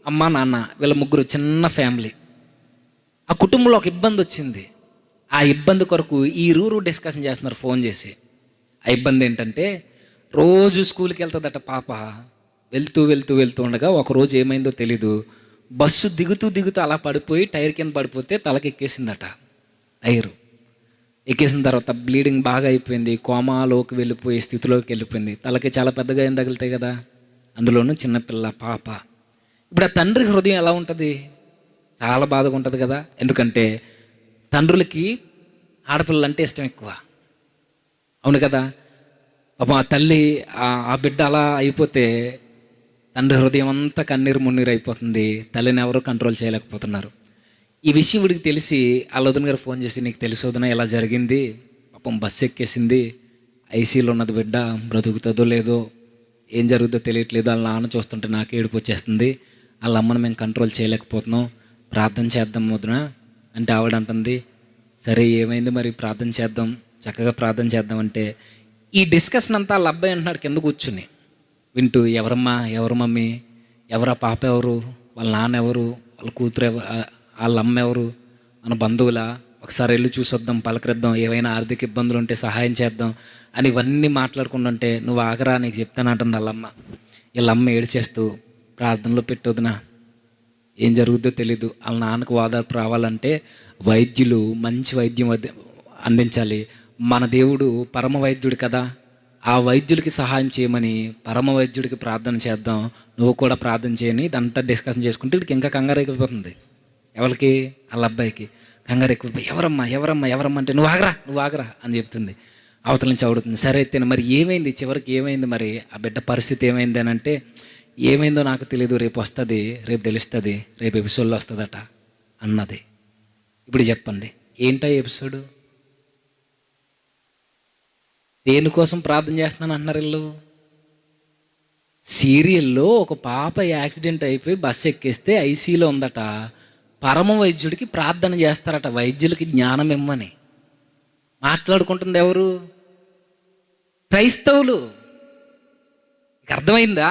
అమ్మ నాన్న, వీళ్ళ ముగ్గురు చిన్న ఫ్యామిలీ. ఆ కుటుంబంలో ఒక ఇబ్బంది వచ్చింది. ఆ ఇబ్బంది కొరకు ఈ రూరు డిస్కషన్ చేస్తున్నారు ఫోన్ చేసి. ఆ ఇబ్బంది ఏంటంటే, రోజు స్కూల్కి వెళ్తుందట పాప. వెళ్తూ ఉండగా ఒకరోజు ఏమైందో తెలీదు, బస్సు దిగుతూ అలా పడిపోయి టైర్ కింద పడిపోతే తలకి ఎక్కేసిందట. టైరు ఎక్కేసిన తర్వాత బ్లీడింగ్ బాగా అయిపోయింది, కోమాలోకి వెళ్ళిపోయే స్థితిలోకి వెళ్ళిపోయింది. తలకి చాలా పెద్దగా ఏం తగులుతాయి కదా, అందులోనూ చిన్నపిల్ల పాప. ఇప్పుడు ఆ తండ్రి హృదయం ఎలా ఉంటుంది? చాలా బాధగా ఉంటుంది కదా. ఎందుకంటే తండ్రులకి ఆడపిల్లలంటే ఇష్టం ఎక్కువ, అవును కదా. పాపం ఆ తల్లి ఆ బిడ్డ అలా అయిపోతే తండ్రి హృదయం అంతా కన్నీరు మున్నీరు అయిపోతుంది. తల్లిని ఎవరూ కంట్రోల్ చేయలేకపోతున్నారు. ఈ విషయం వీడికి తెలిసి వాళ్ళ వదిన గారు ఫోన్ చేసి, నీకు తెలుసు వదిన ఇలా జరిగింది, పాపం బస్సు ఎక్కేసింది, ఐసీలో ఉన్నది బిడ్డ, బ్రతుకుతుందో లేదో, ఏం జరుగుతుందో తెలియట్లేదు, వాళ్ళ నాన్న చూస్తుంటే నాకు ఏడుపు వచ్చేస్తుంది, వాళ్ళ అమ్మను మేము కంట్రోల్ చేయలేకపోతున్నాం, ప్రార్థన చేద్దాం వదిన అంటే ఆవిడ అంటుంది, సరే ఏమైంది మరి, ప్రార్థన చేద్దాం, చక్కగా ప్రార్థన చేద్దాం అంటే, ఈ డిస్కషన్ అంతా వాళ్ళ అబ్బాయి అంటున్నాడు కింద కూర్చుని వింటూ, ఎవరమ్మా, ఎవరు మమ్మీ, ఎవరా పాప, ఎవరు వాళ్ళ నాన్న, ఎవరు వాళ్ళ కూతురు, వాళ్ళ అమ్మ ఎవరు, మన బంధువులా, ఒకసారి వెళ్ళి చూసొద్దాం, పలకరిద్దాం, ఏవైనా ఆర్థిక ఇబ్బందులు ఉంటే సహాయం చేద్దాం అని ఇవన్నీ మాట్లాడుకుంటుంటే, నువ్వు ఆగరా నీకు చెప్తానంటుంది వాళ్ళమ్మ. వీళ్ళమ్మ ఏడ్చేస్తూ, ప్రార్థనలో పెట్టొద్దునా, ఏం జరుగుద్దో తెలీదు, వాళ్ళ నాన్నకు ఓదార్పు రావాలంటే వైద్యులు మంచి వైద్యం అందించాలి, మన దేవుడు పరమ వైద్యుడు కదా, ఆ వైద్యులకి సహాయం చేయమని పరమ వైద్యుడికి ప్రార్థన చేద్దాం, నువ్వు కూడా ప్రార్థన చేయని ఇదంతా డిస్కషన్ చేసుకుంటే వీడికి ఇంకా కంగారు అయిపోతుంది. ఎవరికి? వాళ్ళ అబ్బాయికి. కంగారు ఎక్కువ, ఎవరమ్మా ఎవరమ్మా ఎవరమ్మా అంటే నువ్వు ఆగరా అని చెప్తుంది. అవతల నుంచి అడుగుతుంది, సరే అయితే మరి ఏమైంది, చివరికి ఏమైంది, మరి ఆ బిడ్డ పరిస్థితి ఏమైంది అని అంటే, ఏమైందో నాకు తెలియదు, రేపు వస్తుంది, రేపు తెలుస్తుంది, రేపు ఎపిసోడ్లో వస్తుందట అన్నది. ఇప్పుడు చెప్పండి, ఏంటా ఎపిసోడు? దేనికోసం ప్రార్థన చేస్తున్నాను అంటున్నారు వీళ్ళు? సీరియల్లో ఒక పాప యాక్సిడెంట్ అయిపోయి బస్సు ఎక్కేస్తే ఐసీలో ఉందట. పరమ వైద్యుడికి ప్రార్థన చేస్తారట, వైద్యులకి జ్ఞానం ఇమ్మని. మాట్లాడుకుంటుంది ఎవరు? క్రైస్తవులు. అర్థమైందా?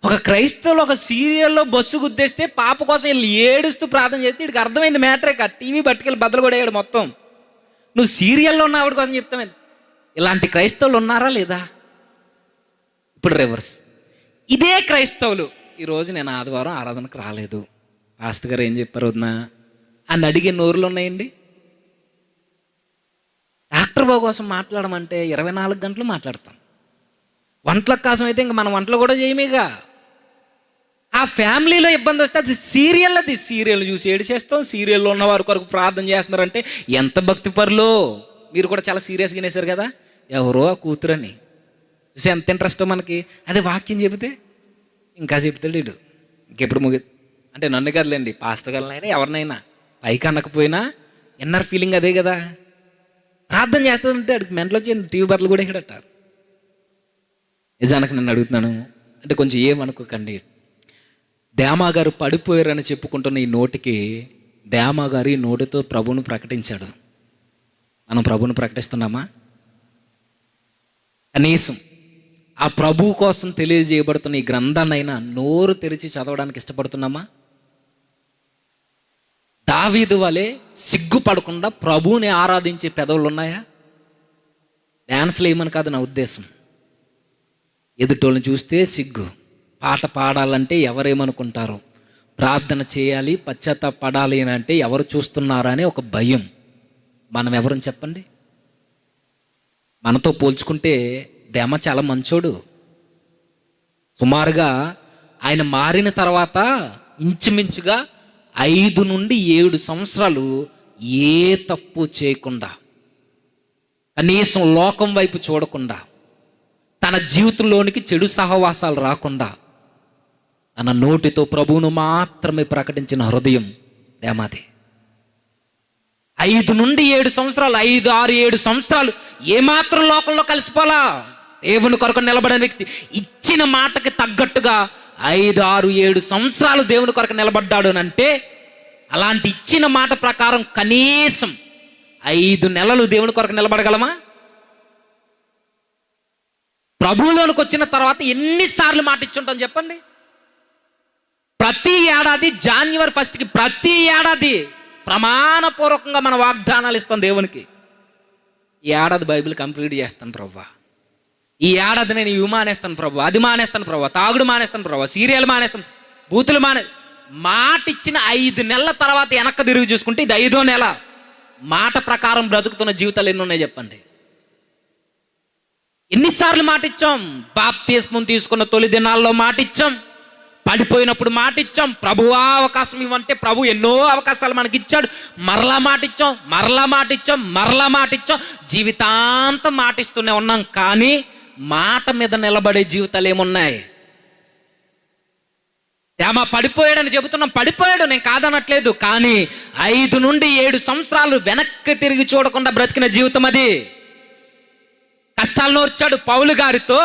ఒక క్రైస్తవులు ఒక సీరియల్లో బస్సు గుద్దేస్తే పాప కోసం వీళ్ళు ఏడుస్తూ ప్రార్థన చేస్తే వీడికి అర్థమైంది మ్యాటరే కాదు. టీవీ పట్టుకెళ్ళి బద్దలు కొడేయాడు మొత్తం. నువ్వు సీరియల్లో ఉన్న ఆవిడ కోసం చెప్తామే. ఇలాంటి క్రైస్తవులు ఉన్నారా లేదా? ఇప్పుడు రివర్స్, ఇదే క్రైస్తవులు ఈరోజు నేను ఆదివారం ఆరాధనకు రాలేదు, పాస్టర్ గారు ఏం చెప్పారు వదినా అని అడిగే నోరులు ఉన్నాయండి. డాక్టర్ బాబు కోసం మాట్లాడమంటే 24 గంటలు మాట్లాడతాం. వంటల కోసం అయితే ఇంక మనం వంటలు కూడా చేయమేగా. ఆ ఫ్యామిలీలో ఇబ్బంది వస్తే అది సీరియల్ చూసి ఏడు చేస్తాం. సీరియల్లో ఉన్న వారి కొరకు ప్రార్థన చేస్తున్నారంటే ఎంత భక్తి పరులో. మీరు కూడా చాలా సీరియస్గా వినేశారు కదా, ఎవరో ఆ కూతురని చూసి ఎంత ఇంట్రెస్ట్ మనకి. అదే వాక్యం చెబితే ఇంకా చెబుతాడు వీడు, ఇంకెప్పుడు అంటే నన్ను కదలేండి, పాస్టర్ గారినైనా ఎవరినైనా పైకి అనకపోయినా ఇన్నర్ ఫీలింగ్ అదే కదా. ప్రార్థన చేస్తుందంటే అడిగి మెంటలో వచ్చింది, టీవీ బట్టలు కూడా ఇక్కడట. నిజానికి నన్ను అడుగుతున్నాను అంటే కొంచెం ఏమనుకోకండి. దేమా గారు పడిపోయారని చెప్పుకుంటున్న ఈ నోటికి, దేమా గారు ఈ నోటితో ప్రభువును ప్రకటించాడు. మనం ప్రభువును ప్రకటిస్తున్నామా? కనీసం ఆ ప్రభువు కోసం తెలియజేయబడుతున్న ఈ గ్రంథాన్నైనా నోరు తెరిచి చదవడానికి ఇష్టపడుతున్నామా? దావీదు వలె సిగ్గుపడకుండా ప్రభువుని ఆరాధించే పెదవులు ఉన్నాయా? డ్యాన్స్లు ఏమని కాదు నా ఉద్దేశం. ఎదుటోళ్ళని చూస్తే సిగ్గు, పాట పాడాలంటే ఎవరేమనుకుంటారో, ప్రార్థన చేయాలి పశ్చాత్తాపడాలి అని అంటే ఎవరు చూస్తున్నారా అని ఒక భయం. మనం ఎవరని చెప్పండి? మనతో పోల్చుకుంటే దేమ చాలా మంచోడు. సుమారుగా ఆయన మారిన తర్వాత ఇంచుమించుగా 5 నుండి 7 సంవత్సరాలు ఏ తప్పు చేయకుండా, కనీసం లోకం వైపు చూడకుండా, తన జీవితంలోనికి చెడు సహవాసాలు రాకుండా తన నోటితో ప్రభువును మాత్రమే ప్రకటించిన హృదయం దేమాది. 5 నుండి 7 సంవత్సరాలు, 5, 6, 7 సంవత్సరాలు ఏమాత్రం లోకంలో కలిసిపోలా. దేవుని కొరకు నిలబడిన వ్యక్తి ఇచ్చిన మాటకి తగ్గట్టుగా 5, 6, 7 సంవత్సరాలు దేవుని కొరకు నిలబడ్డాడు అంటే, అలాంటి ఇచ్చిన మాట ప్రకారం కనీసం 5 నెలలు దేవుని కొరకు నిలబడగలమా? ప్రభువులోనికి వచ్చిన తర్వాత ఎన్నిసార్లు మాట ఇచ్చుంటాం చెప్పండి? ప్రతి ఏడాది January 1st ప్రతి ఏడాది ప్రమాణపూర్వకంగా మన వాగ్దానాలు ఇస్తాం దేవునికి. ఈ ఏడాది బైబిల్ కంప్లీట్ చేస్తాను ప్రభువా, ఈ ఏడాది నేను ఇవి మానేస్తాను ప్రభువా, అది మానేస్తాను ప్రభువా, తాగుడు మానేస్తాను ప్రభువా, సీరియల్ మానేస్తాను, బూతులు మాట ఇచ్చిన 5 నెలల తర్వాత వెనక్కి తిరిగి చూసుకుంటే ఇది 5వ నెల. మాట ప్రకారం బ్రతుకుతున్న జీవితాలు ఎన్ని ఉన్నాయి చెప్పండి? ఎన్నిసార్లు మాట ఇచ్చాం? బాప్తిస్మం తీసుకున్న తొలి దినాల్లో మాట ఇచ్చాం, పడిపోయినప్పుడు మాట ఇచ్చాం, ప్రభువా అవకాశం ఇవ్వంటే ప్రభు ఎన్నో అవకాశాలు మనకి ఇచ్చాడు. మరలా మాట ఇచ్చాం, మరలా మాట ఇచ్చాం, మరలా మాట ఇచ్చాం, జీవితాంతం మాట ఇస్తూనే ఉన్నాం. కానీ మాట మీద నిలబడే జీవితాలు ఏమున్నాయి? ఏమా పడిపోయాడని చెబుతున్నాం, పడిపోయాడు, నేను కాదనట్లేదు. కానీ 5 నుండి 7 సంవత్సరాలు వెనక్కి తిరిగి చూడకుండా బ్రతికిన జీవితం అది. కష్టాలను వచ్చాడు పౌలు గారితో.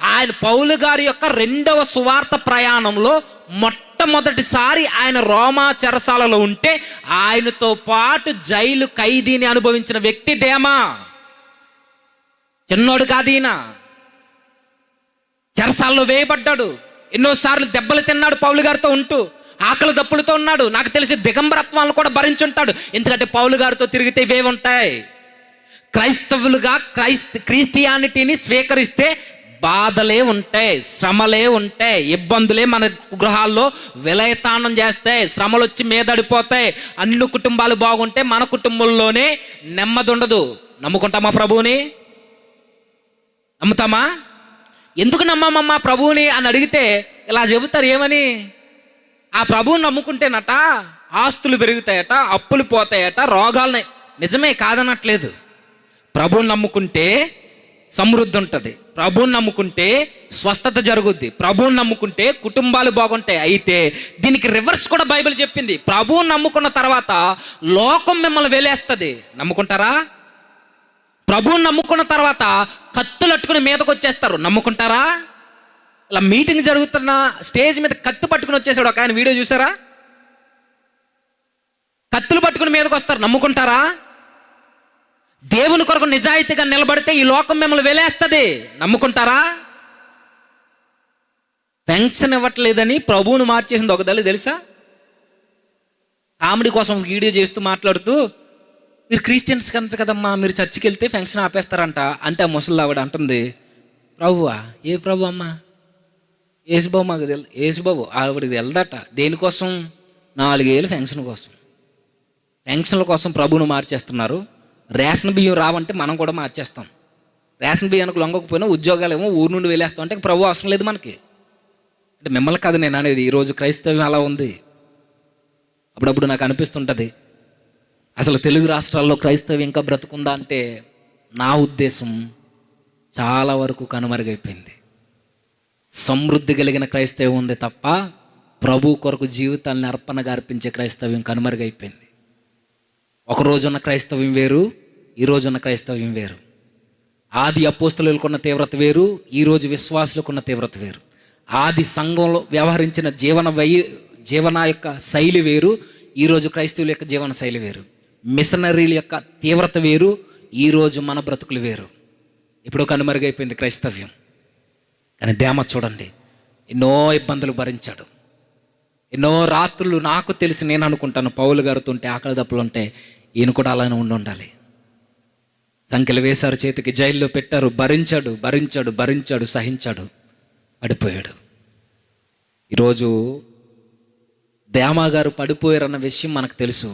ఆయన పౌలు గారి యొక్క 2వ సువార్త ప్రయాణంలో మొట్టమొదటిసారి ఆయన రోమా చెరసాలలో ఉంటే ఆయనతో పాటు జైలు ఖైదీని అనుభవించిన వ్యక్తి దేమా. చిన్నోడు కాదు ఈయన. చెరసాలలో వేయబడ్డాడు, ఎన్నోసార్లు దెబ్బలు తిన్నాడు పౌలు గారితో ఉంటూ, ఆకలి దప్పులతో ఉన్నాడు. నాకు తెలిసి దిగంబరత్వాలను కూడా భరించుంటాడు, ఎందుకంటే పౌలు గారితో తిరిగితే ఇవే ఉంటాయి. క్రైస్తవులుగా క్రిస్టియానిటీని స్వీకరిస్తే బాధలే ఉంటాయి, శ్రమలే ఉంటాయి, ఇబ్బందులే మన గృహాల్లో విలయతాండం చేస్తాయి, శ్రమలు వచ్చి మీదడిపోతాయి. అన్ని కుటుంబాలు బాగుంటే మన కుటుంబంలోనే నెమ్మది ఉండదు. నమ్ముకుంటామా ప్రభువుని? నమ్ముతామా? ఎందుకు నమ్మమ్మా ప్రభువుని అని అడిగితే ఇలా చెబుతారు. ఏమని? ఆ ప్రభువుని నమ్ముకుంటేనట ఆస్తులు పెరుగుతాయట, అప్పులు పోతాయట, రోగాలు నిజమే, కాదనట్లేదు. ప్రభువుని నమ్ముకుంటే సమృద్ధి ఉంటుంది, ప్రభువుని నమ్ముకుంటే స్వస్థత జరుగుద్ది, ప్రభువుని నమ్ముకుంటే కుటుంబాలు బాగుంటాయి. అయితే దీనికి రివర్స్ కూడా బైబిల్ చెప్పింది. ప్రభువుని నమ్ముకున్న తర్వాత లోకం మిమ్మల్ని వెలేస్తుంది. నమ్ముకుంటారా? ప్రభువుని నమ్ముకున్న తర్వాత కత్తులు అట్టుకుని మీదకి వచ్చేస్తారు. నమ్ముకుంటారా? ఇలా మీటింగ్ జరుగుతున్న స్టేజ్ మీద కత్తి పట్టుకుని వచ్చేసాడు ఒక ఆయన, వీడియో చూసారా? కత్తులు పట్టుకుని మీదకి వస్తారు. నమ్ముకుంటారా? దేవుని కొరకు నిజాయితీగా నిలబడితే ఈ లోకం మిమ్మల్ని వెలేస్తుంది. నమ్ముకుంటారా? పెన్షన్ ఇవ్వట్లేదని ప్రభువును మార్చేసింది ఒక దళి, తెలుసా? కామెడీ కోసం వీడియో చేస్తూ మాట్లాడుతూ, మీరు క్రిస్టియన్స్ కదమ్మా, మీరు చర్చికి వెళ్తే పెన్షన్ ఆపేస్తారంట అంటే ఆ ముసలి ఆవిడ అంటుంది, ప్రభువా? ఏ ప్రభు అమ్మా? యేసుబాబు. మాకు యేసుబాబు. ఆవిడకి వెళ్దట దేనికోసం? 4 ఏళ్ళు పెన్షన్ కోసం. పెన్షన్ల కోసం ప్రభువును మార్చేస్తున్నారు. రేషన్ బియ్యం రావంటే మనం కూడా మార్చేస్తాం. రేషన్ బియ్యానికి లొంగకపోయినా ఉద్యోగాలు ఏమో ఊరు నుండి వెళ్ళేస్తాం అంటే ప్రభు అవసరం లేదు మనకి. అంటే మిమ్మల్ని కాదు నేను అనేది, ఈరోజు క్రైస్తవ్యం అలా ఉంది. అప్పుడప్పుడు నాకు అనిపిస్తుంటుంది, అసలు తెలుగు రాష్ట్రాల్లో క్రైస్తవ్యం ఇంకా బ్రతుకుందా అంటే నా ఉద్దేశం చాలా వరకు కనుమరుగైపోయింది. సమృద్ధి కలిగిన క్రైస్తవ్యం ఉంది తప్ప ప్రభు కొరకు జీవితాన్ని అర్పణగా అర్పించే క్రైస్తవ్యం కనుమరుగైపోయింది. ఒక రోజున్న క్రైస్తవ్యం వేరు, ఈ రోజున్న క్రైస్తవ్యం వేరు. ఆది అపోస్తలులకున్న తీవ్రత వేరు, ఈరోజు విశ్వాసులకున్న తీవ్రత వేరు. ఆది సంఘంలో వ్యవహరించిన జీవన యొక్క శైలి వేరు, ఈరోజు క్రైస్తవుల యొక్క జీవన శైలి వేరు. మిషనరీల యొక్క తీవ్రత వేరు, ఈరోజు మన బ్రతుకులు వేరు. ఇప్పుడు కనుమరుగైపోయింది క్రైస్తవ్యం. కానీ దేమ చూడండి, ఎన్నో ఇబ్బందులు భరించాడు. ఎన్నో రాత్రులు నాకు తెలిసి నేను అనుకుంటాను, పౌలు గారితో ఉంటే ఆకలి దప్పులు ఉంటే ఈయన కూడా అలానే ఉండాలి. సంఖ్యలు వేశారు, చేతికి జైల్లో పెట్టారు, భరించాడు భరించాడు భరించాడు సహించాడు, పడిపోయాడు. ఈరోజు దేమా గారు పడిపోయారన్న విషయం మనకు తెలుసు.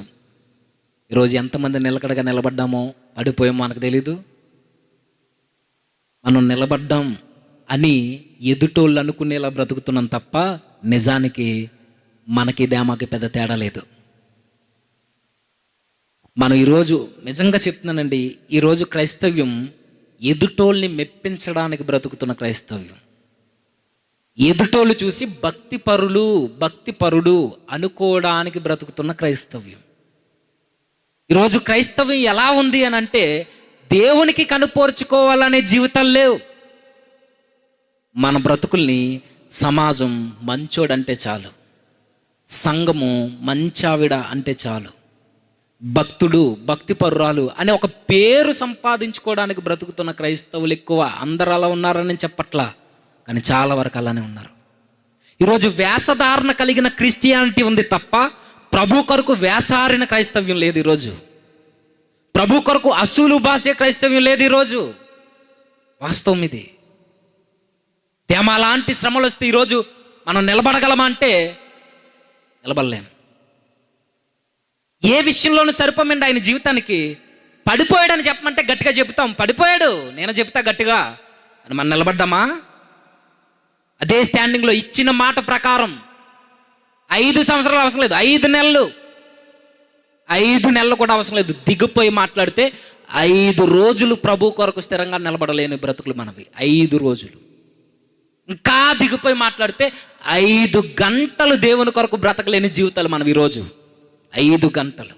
ఈరోజు ఎంతమంది నిలకడగా నిలబడ్డామో పడిపోయామో మనకు తెలీదు. మనం నిలబడ్డాం అని ఎదుటోళ్ళు అనుకునేలా బ్రతుకుతున్నాం తప్ప నిజానికి మనకి దేమాకి పెద్ద తేడా లేదు. మనం ఈరోజు నిజంగా చెప్తున్నానండి, ఈరోజు క్రైస్తవ్యం ఎదుటోళ్ళని మెప్పించడానికి బ్రతుకుతున్న క్రైస్తవ్యం. ఎదుటోళ్ళు చూసి భక్తిపరుడు అనుకోవడానికి బ్రతుకుతున్న క్రైస్తవ్యం. ఈరోజు క్రైస్తవ్యం ఎలా ఉంది అని అంటే, దేవునికి కనుపోర్చుకోవాలనే జీవితాలు లేవు. మన బ్రతుకుల్ని సమాజం మంచోడంటే చాలు, సంఘము మంచావిడ అంటే చాలు, భక్తుడు భక్తిపరురాలు అనే ఒక పేరు సంపాదించుకోవడానికి బ్రతుకుతున్న క్రైస్తవులు ఎక్కువ. అందరు అలా ఉన్నారని చెప్పట్లా, కానీ చాలా వరకు అలానే ఉన్నారు. ఈరోజు వేషధారణ కలిగిన క్రిస్టియానిటీ ఉంది తప్ప ప్రభు కొరకు వేషారిన క్రైస్తవ్యం లేదు. ఈరోజు ప్రభు కొరకు అసూలు బాసే క్రైస్తవ్యం లేదు. ఈరోజు వాస్తవం ఇది. తేమ లాంటి శ్రమలు వస్తే ఈరోజు మనం నిలబడగలమా అంటే నిలబడలేం. ఏ విషయంలోనూ సరిపోమండి ఆయన జీవితానికి. పడిపోయాడని చెప్పమంటే గట్టిగా చెప్తాం, పడిపోయాడు నేను చెప్తా గట్టిగా అని. మనం నిలబడ్డామా? అదే స్టాండింగ్లో ఇచ్చిన మాట ప్రకారం 5 సంవత్సరాలు అవసరం లేదు, 5 నెలలు కూడా అవసరం లేదు. దిగిపోయి మాట్లాడితే 5 రోజులు ప్రభు కొరకు స్థిరంగా నిలబడలేని బ్రతుకులు మనవి. 5 రోజులు. ఇంకా దిగిపోయి మాట్లాడితే 5 గంటలు దేవుని కొరకు బ్రతకలేని జీవితాలు మనవి ఈరోజు. 5 గంటలు,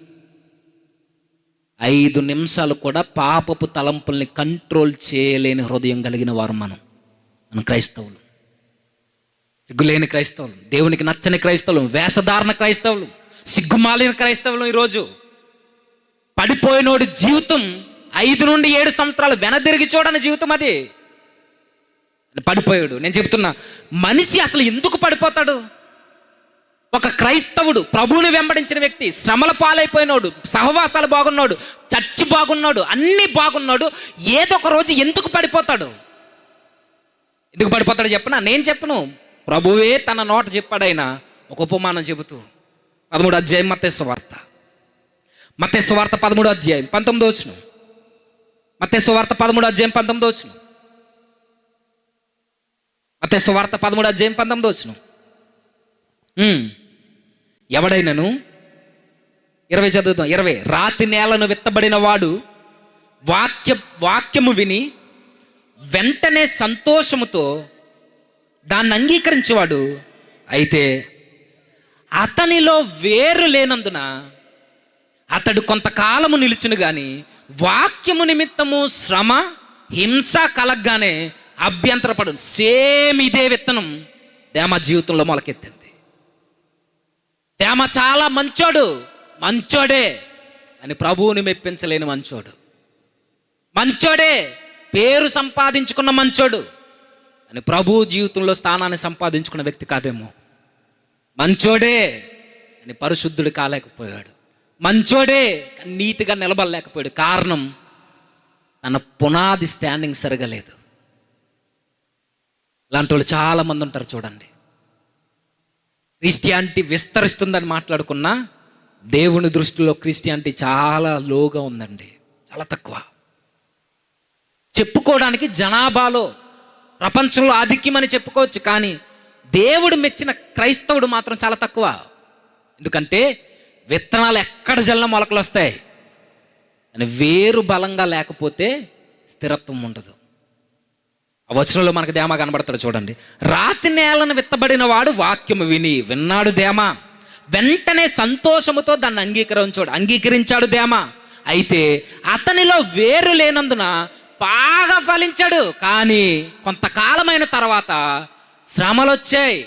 5 నిమిషాలు కూడా పాపపు తలంపుల్ని కంట్రోల్ చేయలేని హృదయం కలిగిన వారు మనం క్రైస్తవులు. సిగ్గులేని క్రైస్తవులు, దేవునికి నచ్చని క్రైస్తవులు, వేషధారణ క్రైస్తవులు, సిగ్గుమాలిన క్రైస్తవులు. ఈరోజు పడిపోయినోడి జీవితం 5 నుండి 7 సంవత్సరాలు వెనదిరిగి చూడని జీవితం అది. పడిపోయాడు. నేను చెప్తున్నా, మనిషి అసలు ఎందుకు పడిపోతాడు? ఒక క్రైస్తవుడు, ప్రభువుని వెంబడించిన వ్యక్తి, శ్రమల పాలైపోయినోడు, సహవాసాలు బాగున్నాడు, చర్చి బాగున్నాడు, అన్నీ బాగున్నాడు, ఏదో ఒక రోజు ఎందుకు పడిపోతాడు? ఎందుకు పడిపోతాడు చెప్పనా? నేను చెప్పను, ప్రభువే తన నోట చెప్పాడైనా ఒక ఉపమానం చెబుతూ. 13వ అధ్యాయం మత్తయి సువార్త 13వ అధ్యాయం 19వ వచనం. మత్తయి సువార్త 13వ అధ్యాయం 19వ వచనం. మత్తయి సువార్త 13వ అధ్యాయం 19వ వచనం. ఎవడైనను 20 చదువుతాం. 20 రాతి నేలను విత్తబడిన వాడు వాక్యము విని వెంటనే సంతోషముతో దాన్ని అంగీకరించేవాడు, అయితే అతనిలో వేరు లేనందున అతడు కొంతకాలము నిలుచును గాని వాక్యము నిమిత్తము శ్రమ హింస కలగ్గానే అభ్యంతరపడు. సేమ్ ఇదే విత్తనం దేమ జీవితంలో మొలకెత్తింది. దేమ చాలా మంచోడే అని ప్రభువుని మెప్పించలేని మంచోడే, పేరు సంపాదించుకున్న మంచోడు అని ప్రభు జీవితంలో స్థానాన్ని సంపాదించుకున్న వ్యక్తి కాదేమో. మంచోడే అని పరిశుద్ధుడు కాలేకపోయాడు, మంచోడే నీతిగా నిలబడలేకపోయాడు. కారణం తన పునాది స్టాండింగ్ సరగలేదు. ఇలాంటి వాళ్ళు చాలామంది ఉంటారు చూడండి. క్రిస్టియానిటీ విస్తరిస్తుందని మాట్లాడుకున్నా దేవుని దృష్టిలో క్రిస్టియానిటీ చాలా లోగా ఉందండి, చాలా తక్కువ. చెప్పుకోవడానికి జనాభాలో ప్రపంచంలో ఆధిక్యమని చెప్పుకోవచ్చు, కానీ దేవుడు మెచ్చిన క్రైస్తవుడు మాత్రం చాలా తక్కువ. ఎందుకంటే విత్తనాలు ఎక్కడ జల్లిన మొలకలు వస్తాయి, అని వేరు బలంగా లేకపోతే స్థిరత్వం ఉండదు. ఆ వచనంలో మనకు దేమ కనబడతాడు చూడండి. రాతి నేలను విత్తబడిన వాడు వాక్యము విన్నాడు దేమ, వెంటనే సంతోషముతో దాన్ని అంగీకరించాడు దేమ, అయితే అతనిలో వేరు లేనందున బాగా ఫలించాడు. కానీ కొంతకాలమైన తర్వాత శ్రమలు వచ్చాయి,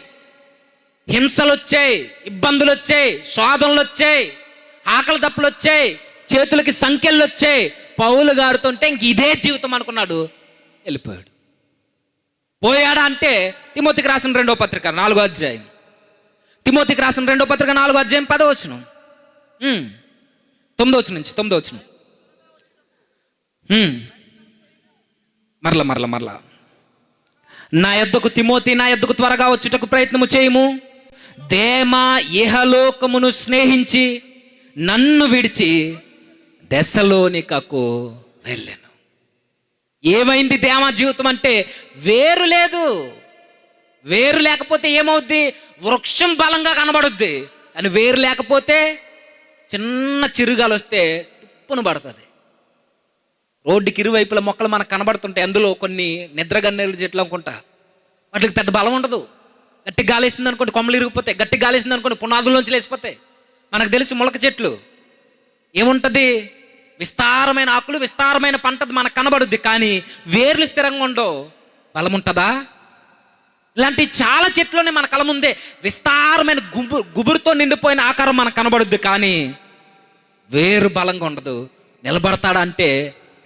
హింసలు వచ్చాయి, ఇబ్బందులు వచ్చాయి, శోధనలు వచ్చాయి, ఆకలి దప్పులు వచ్చాయి, చేతులకి సంఖ్యలు వచ్చాయి. పౌలు గారితో ఇంక ఇదే జీవితం అనుకున్నాడు, వెళ్ళిపోయాడు. పోయాడా అంటే తిమోతికి రాసిన 2వ పత్రిక 4వ అధ్యాయం, తిమోతికి రాసిన 2వ పత్రిక 4వ అధ్యాయం 10వ వచనం, 9వ వచనం నుంచి 9వ వచనం. మరలా నా యొద్దకు త్వరగా వచ్చుటకు ప్రయత్నము చేయము. దేమా ఇహలోకమును స్నేహించి నన్ను విడిచి దెస్సలోనికకు వెళ్ళాను. ఏమైంది దేమా జీవితం అంటే? వేరు లేదు. వేరు లేకపోతే ఏమవుద్ది? వృక్షం బలంగా కనబడుద్ది, అని వేరు లేకపోతే చిన్న చిరుగాలు వస్తే తుప్పును పడుతుంది. రోడ్డుకి ఇరువైపుల మొక్కలు మనకు కనబడుతుంటాయి, అందులో కొన్ని నిద్రగన్నేరు చెట్లు అనుకుంటా, వాటికి పెద్ద బలం ఉండదు. గట్టి గాలేసింది అనుకోండి కొమ్మలు ఇరిగిపోతాయి, గట్టి గాలేసింది అనుకోండి పునాదుల్లోంచి లేచిపోతాయి. మనకు తెలిసి మొలక చెట్లు ఏముంటుంది? విస్తారమైన ఆకులు, విస్తారమైన పంట మనకు కనబడుద్ది, కానీ వేర్లు స్థిరంగా ఉండవు. బలం ఉంటుందా? ఇలాంటి చాలా చెట్లునే మన కళ ముందే విస్తారమైన గుబురుతో నిండిపోయిన ఆకారం మనకు కనబడుద్ది, కానీ వేరు బలంగా ఉండదు. నిలబడతాడా అంటే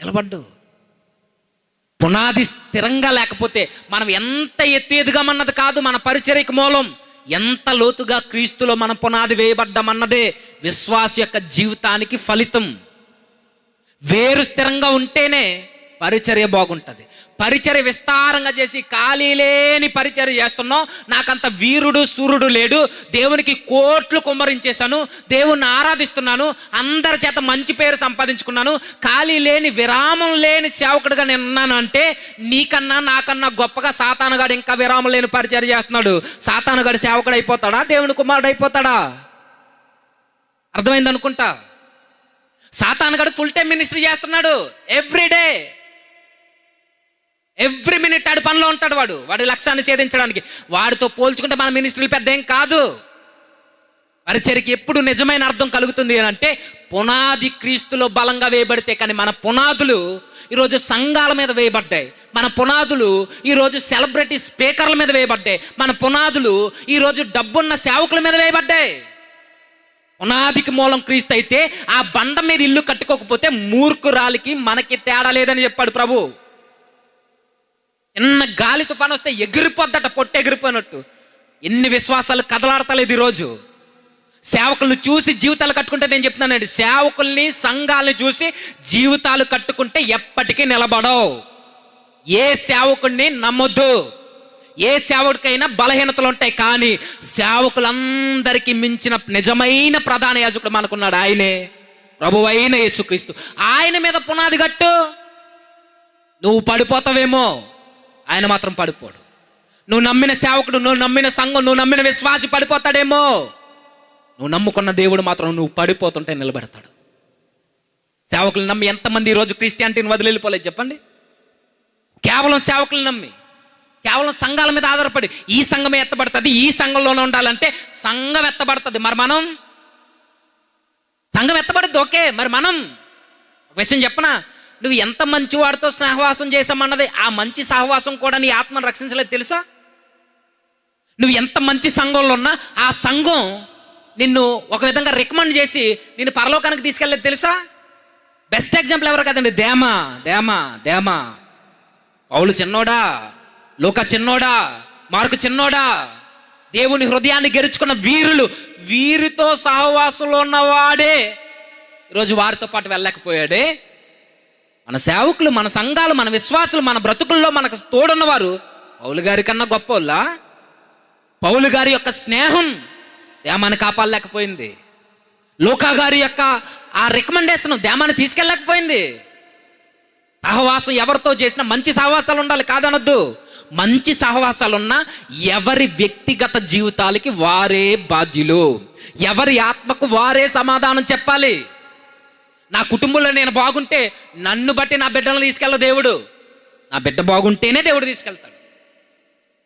నిలబడ్డు. పునాది స్థిరంగా లేకపోతే మనం ఎంత ఎత్తు ఎదుగామన్నది కాదు మన పరిచర్యకు మూలం, ఎంత లోతుగా క్రీస్తులో మన పునాది వేయబడ్డామన్నదే విశ్వాస యొక్క జీవితానికి ఫలితం. వేరు స్థిరంగా ఉంటేనే పరిచర్య బాగుంటుంది. పరిచర్య విస్తారంగా చేసి ఖాళీ లేని పరిచర్య చేస్తున్నాం, నాకంత వీరుడు సూర్యుడు లేడు, దేవునికి కోట్లు కుమ్మరించేశాను, దేవుణ్ణి ఆరాధిస్తున్నాను, అందరి చేత మంచి పేరు సంపాదించుకున్నాను, ఖాళీ లేని విరామం లేని సేవకుడిగా నేను ఉన్నాను అంటే నీకన్నా నాకన్నా గొప్పగా సాతానుగాడు ఇంకా విరామం లేని పరిచర్య చేస్తున్నాడు. సాతానుగాడు సేవకుడు అయిపోతాడా? దేవుని కుమారుడు అయిపోతాడా? అర్థమైంది అనుకుంటా. సాతానుగాడు ఫుల్ టైం మినిస్ట్రీ చేస్తున్నాడు, ఎవ్రీ మినిట్ ఆడు పనిలో ఉంటాడు. వాడి లక్ష్యాన్ని ఛేదించడానికి. వాడితో పోల్చుకుంటే మన మినిస్ట్రీలు పెద్ద ఏం కాదు. పరిచర్యకి ఎప్పుడు నిజమైన అర్థం కలుగుతుంది అని అంటే పునాది క్రీస్తులో బలంగా వేయబడితే. కానీ మన పునాదులు ఈరోజు సంఘాల మీద వేయబడ్డాయి, మన పునాదులు ఈరోజు సెలబ్రిటీ స్పీకర్ల మీద వేయబడ్డాయి, మన పునాదులు ఈరోజు డబ్బున్న సేవకుల మీద వేయబడ్డాయి. పునాదికి మూలం క్రీస్తు అయితే ఆ బండ మీద ఇల్లు కట్టుకోకపోతే మూర్ఖురాలికి మనకి తేడా లేదని చెప్పాడు ప్రభు. చిన్న గాలి తుఫాను వస్తే ఎగిరిపోద్దట, పొట్టు ఎగిరిపోయినట్టు. ఎన్ని విశ్వాసాలు కదలాడతలేదు ఈరోజు. సేవకులను చూసి జీవితాలు కట్టుకుంటే, నేను చెప్తున్నానండి, సేవకుల్ని సంఘాలని చూసి జీవితాలు కట్టుకుంటే ఎప్పటికీ నిలబడవు. ఏ సేవకుడిని నమ్మొద్దు. ఏ సేవకుడికైనా బలహీనతలు ఉంటాయి, కానీ సేవకులందరికీ మించిన నిజమైన ప్రధాన యాజకుడు మనకున్నాడు, ఆయనే ప్రభువైన యేసుక్రీస్తు. ఆయన మీద పునాది కట్టు. నువ్వు పడిపోతావేమో, ఆయన మాత్రం పడిపోడు. నువ్వు నమ్మిన సేవకుడు, నువ్వు నమ్మిన సంఘం, నువ్వు నమ్మిన విశ్వాసి పడిపోతాడేమో, నువ్వు నమ్ముకున్న దేవుడు మాత్రం నువ్వు పడిపోతుంటే నిలబెడతాడు. సేవకులు నమ్మి ఎంతమంది ఈరోజు క్రిస్టియానిటీని వదిలి వెళ్ళిపోలేదు చెప్పండి? కేవలం సేవకులు నమ్మి, కేవలం సంఘాల మీద ఆధారపడి ఈ సంఘమే ఎత్తబడుతుంది, ఈ సంఘంలోనే ఉండాలంటే సంఘం ఎత్తబడుతుంది. మరి మనం సంఘం ఎత్తబడుద్ది, ఓకే. మరి మనం ఒక విషయం చెప్పనా, నువ్వు ఎంత మంచి వాడితో సహవాసం చేసామన్నది ఆ మంచి సహవాసం కూడా నీ ఆత్మను రక్షించలేదు తెలుసా? నువ్వు ఎంత మంచి సంఘంలో ఉన్నా ఆ సంఘం నిన్ను ఒక విధంగా రికమెండ్ చేసి నిన్ను పరలోకానికి తీసుకెళ్ళలేదు తెలుసా? బెస్ట్ ఎగ్జాంపుల్ ఎవరు కదండి? దేమా. పౌలు చిన్నోడా, లూకా చిన్నోడా, మార్కు చిన్నోడా, దేవుని హృదయాన్ని గెలుచుకున్న వీరులు. వీరితో సహవాసంలో ఉన్నవాడే ఈరోజు వారితో పాటు వెళ్ళలేకపోయాడే. మన సేవకులు, మన సంఘాలు, మన విశ్వాసులు, మన బ్రతుకుల్లో మనకు తోడున్నవారు పౌలు గారి కన్నా గొప్ప. పౌలు గారి యొక్క స్నేహం దేమాన్ని కాపాడలేకపోయింది. లూకా గారి యొక్క ఆ రికమెండేషన్ దేమాన్ని తీసుకెళ్ళలేకపోయింది. సహవాసం ఎవరితో చేసినా మంచి సహవాసాలు ఉండాలి, కాదనొద్దు. మంచి సహవాసాలు ఉన్నా ఎవరి వ్యక్తిగత జీవితాలకి వారే బాధ్యులు, ఎవరి ఆత్మకు వారే సమాధానం చెప్పాలి. నా కుటుంబంలో నేను బాగుంటే నన్ను బట్టి నా బిడ్డలను తీసుకెళ్ళ దేవుడు. నా బిడ్డ బాగుంటేనే దేవుడు తీసుకెళ్తాడు.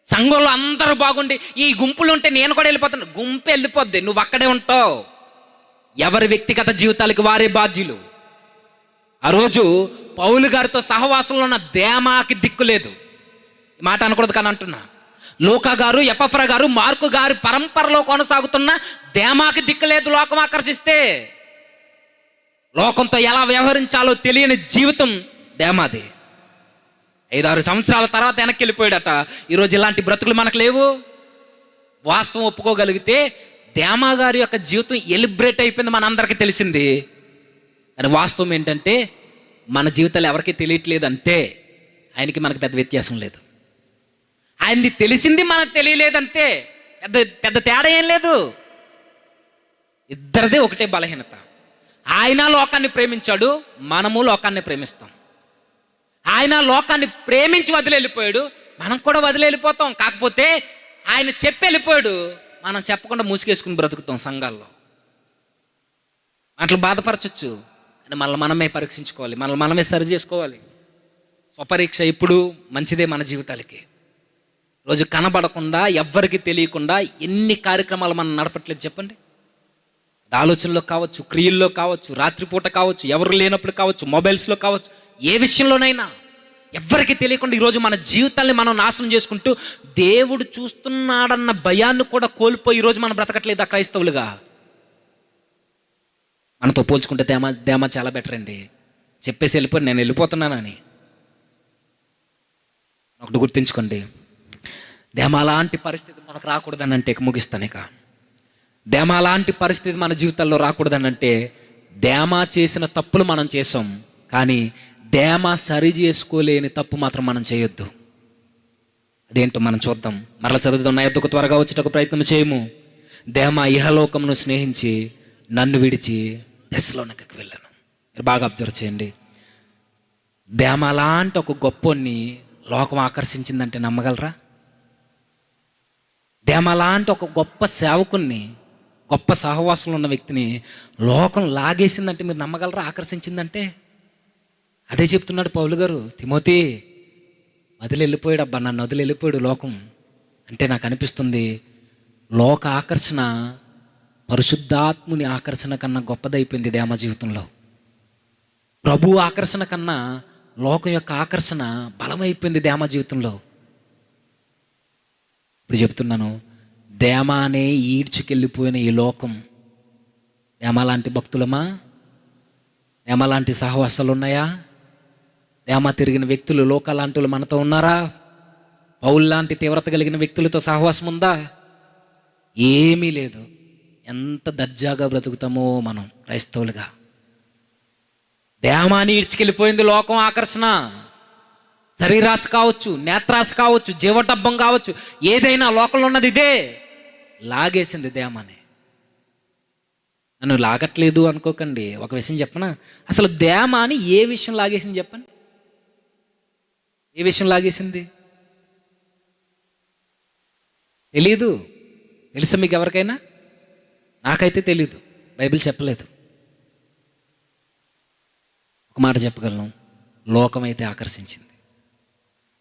సంఘంలో అందరూ బాగుండి ఈ గుంపులు ఉంటే నేను కూడా వెళ్ళిపోతాను, గుంపు వెళ్ళిపోద్ది, నువ్వు అక్కడే ఉంటావు. ఎవరి వ్యక్తిగత జీవితాలకి వారే బాధ్యులు. ఆ రోజు పౌలు గారితో సహవాసంలో ఉన్న దేమాకి దిక్కు లేదు. ఈ మాట అనకూడదు కానీ అంటున్నా. లూకా గారు, ఎపఫ్రా గారు, మార్కు గారి పరంపరలో కొనసాగుతున్న దేమాకి దిక్కు లేదు. లోకం ఆకర్షిస్తే లోకంతో ఎలా వ్యవహరించాలో తెలియని జీవితం దేమాది. 5-6 సంవత్సరాల తర్వాత వెనక్కి వెళ్ళిపోయాడట. ఈరోజు ఇలాంటి బ్రతుకులు మనకు లేవు. వాస్తవం ఒప్పుకోగలిగితే దేమా గారి యొక్క జీవితం ఎలిబ్రేట్ అయిపోయింది, మనందరికీ తెలిసింది. కానీ వాస్తవం ఏంటంటే మన జీవితాలు ఎవరికీ తెలియట్లేదు అంతే. ఆయనకి మనకు పెద్ద వ్యత్యాసం లేదు. ఆయనది తెలిసింది మనకు తెలియలేదంతే. పెద్ద తేడా ఏం లేదు. ఇద్దరిదే ఒకటే బలహీనత. ఆయన లోకాన్ని ప్రేమించాడు, మనము లోకాన్ని ప్రేమిస్తాం. ఆయన లోకాన్ని ప్రేమించి వదిలి వెళ్ళిపోయాడు, మనం కూడా వదిలి వెళ్ళిపోతాం. కాకపోతే ఆయన చెప్పి వెళ్ళిపోయాడు, మనం చెప్పకుండా మూసుకేసుకుని బ్రతుకుతాం. సంఘాల్లో అట్లా బాధపరచచ్చు, కానీ మనల్ని మనమే పరీక్షించుకోవాలి, మనల్ని మనమే సరి చేసుకోవాలి. స్వపరీక్ష ఇప్పుడు మంచిదే మన జీవితాలకి. రోజు కనబడకుండా ఎవ్వరికి తెలియకుండా ఎన్ని కార్యక్రమాలు మనం నడపట్లేదు చెప్పండి? ఆలోచనలో కావచ్చు, క్రియల్లో కావచ్చు, రాత్రిపూట కావచ్చు, ఎవరు లేనప్పుడు కావచ్చు, మొబైల్స్లో కావచ్చు, ఏ విషయంలోనైనా ఎవ్వరికి తెలియకుండా ఈరోజు మన జీవితాన్ని మనం నాశనం చేసుకుంటూ దేవుడు చూస్తున్నాడన్న భయాన్ని కూడా కోల్పోయి ఈరోజు మనం బ్రతకట్లేదు ఆ క్రైస్తవులుగా. మనతో పోల్చుకుంటే దేమా చాలా బెటర్ అండి. చెప్పేసి వెళ్ళిపోయి నేను వెళ్ళిపోతున్నానని. ఒకటి గుర్తుంచుకోండి, దేమా లాంటి పరిస్థితి మనకు రాకూడదని అంటే ముగిస్తాను ఇక. దేమా లాంటి పరిస్థితి మన జీవితాల్లో రాకూడదని అంటే దేమా చేసిన తప్పులు మనం చేసాం, కానీ దేమా సరి చేసుకోలేని తప్పు మాత్రం మనం చేయొద్దు. అదేంటో మనం చూద్దాం. మరలా చదువుదాం. నా యొద్దకు త్వరగా వచ్చేటకు ప్రయత్నం చేయము. దేమా ఇహలోకమును స్నేహించి నన్ను విడిచి దెస్సలోనికకి వెళ్ళాను. మీరు బాగా అబ్జర్వ్ చేయండి. దేమా లాంటి ఒక గొప్పోన్ని లోకం ఆకర్షించిందంటే నమ్మగలరా? దేమా లాంటి ఒక గొప్ప సేవకుని, గొప్ప సహవాసంలో ఉన్న వ్యక్తిని లోకం లాగేసిందంటే మీరు నమ్మగలరా? ఆకర్షించిందంటే అదే చెప్తున్నాడు పౌలు గారు. తిమోతి వదిలి వెళ్ళిపోయాడు, అబ్బా నన్ను వదిలి వెళ్ళిపోయాడు లోకం అంటే. నాకు అనిపిస్తుంది లోక ఆకర్షణ పరిశుద్ధాత్ముని ఆకర్షణ కన్నా గొప్పదైపోయింది దేమా జీవితంలో. ప్రభు ఆకర్షణ కన్నా లోకం యొక్క ఆకర్షణ బలమైపోయింది దేమా జీవితంలో. ఇప్పుడు చెప్తున్నాను, దేమానే ఈడ్చుకెళ్ళిపోయిన ఈ లోకం, దేమా లాంటి భక్తులమా? దేమా లాంటి సహవాసాలు ఉన్నాయా? దేమా తిరిగిన వ్యక్తులు, లోకాలాంటి మనతో ఉన్నారా? పౌలు లాంటి తీవ్రత కలిగిన వ్యక్తులతో సహవాసం ఉందా? ఏమీ లేదు. ఎంత దర్జాగా బ్రతుకుతామో మనం క్రైస్తవులుగా. దేమాని ఈడ్చుకెళ్ళిపోయింది లోకం ఆకర్షణ. శరీరాశ కావచ్చు, నేత్రాశ కావచ్చు, జీవటబ్బం కావచ్చు, ఏదైనా లోకంలో ఉన్నది ఇదే లాగేసింది దేమాని. నన్ను లాగట్లేదు అనుకోకండి. ఒక విషయం చెప్పనా, అసలు దేమాని ఏ విషయం లాగేసింది చెప్పండి? ఏ విషయం లాగేసింది తెలీదు. తెలుసా మీకు ఎవరికైనా? నాకైతే తెలీదు, బైబిల్ చెప్పలేదు. ఒక మాట చెప్పగలను, లోకం అయితే ఆకర్షించింది.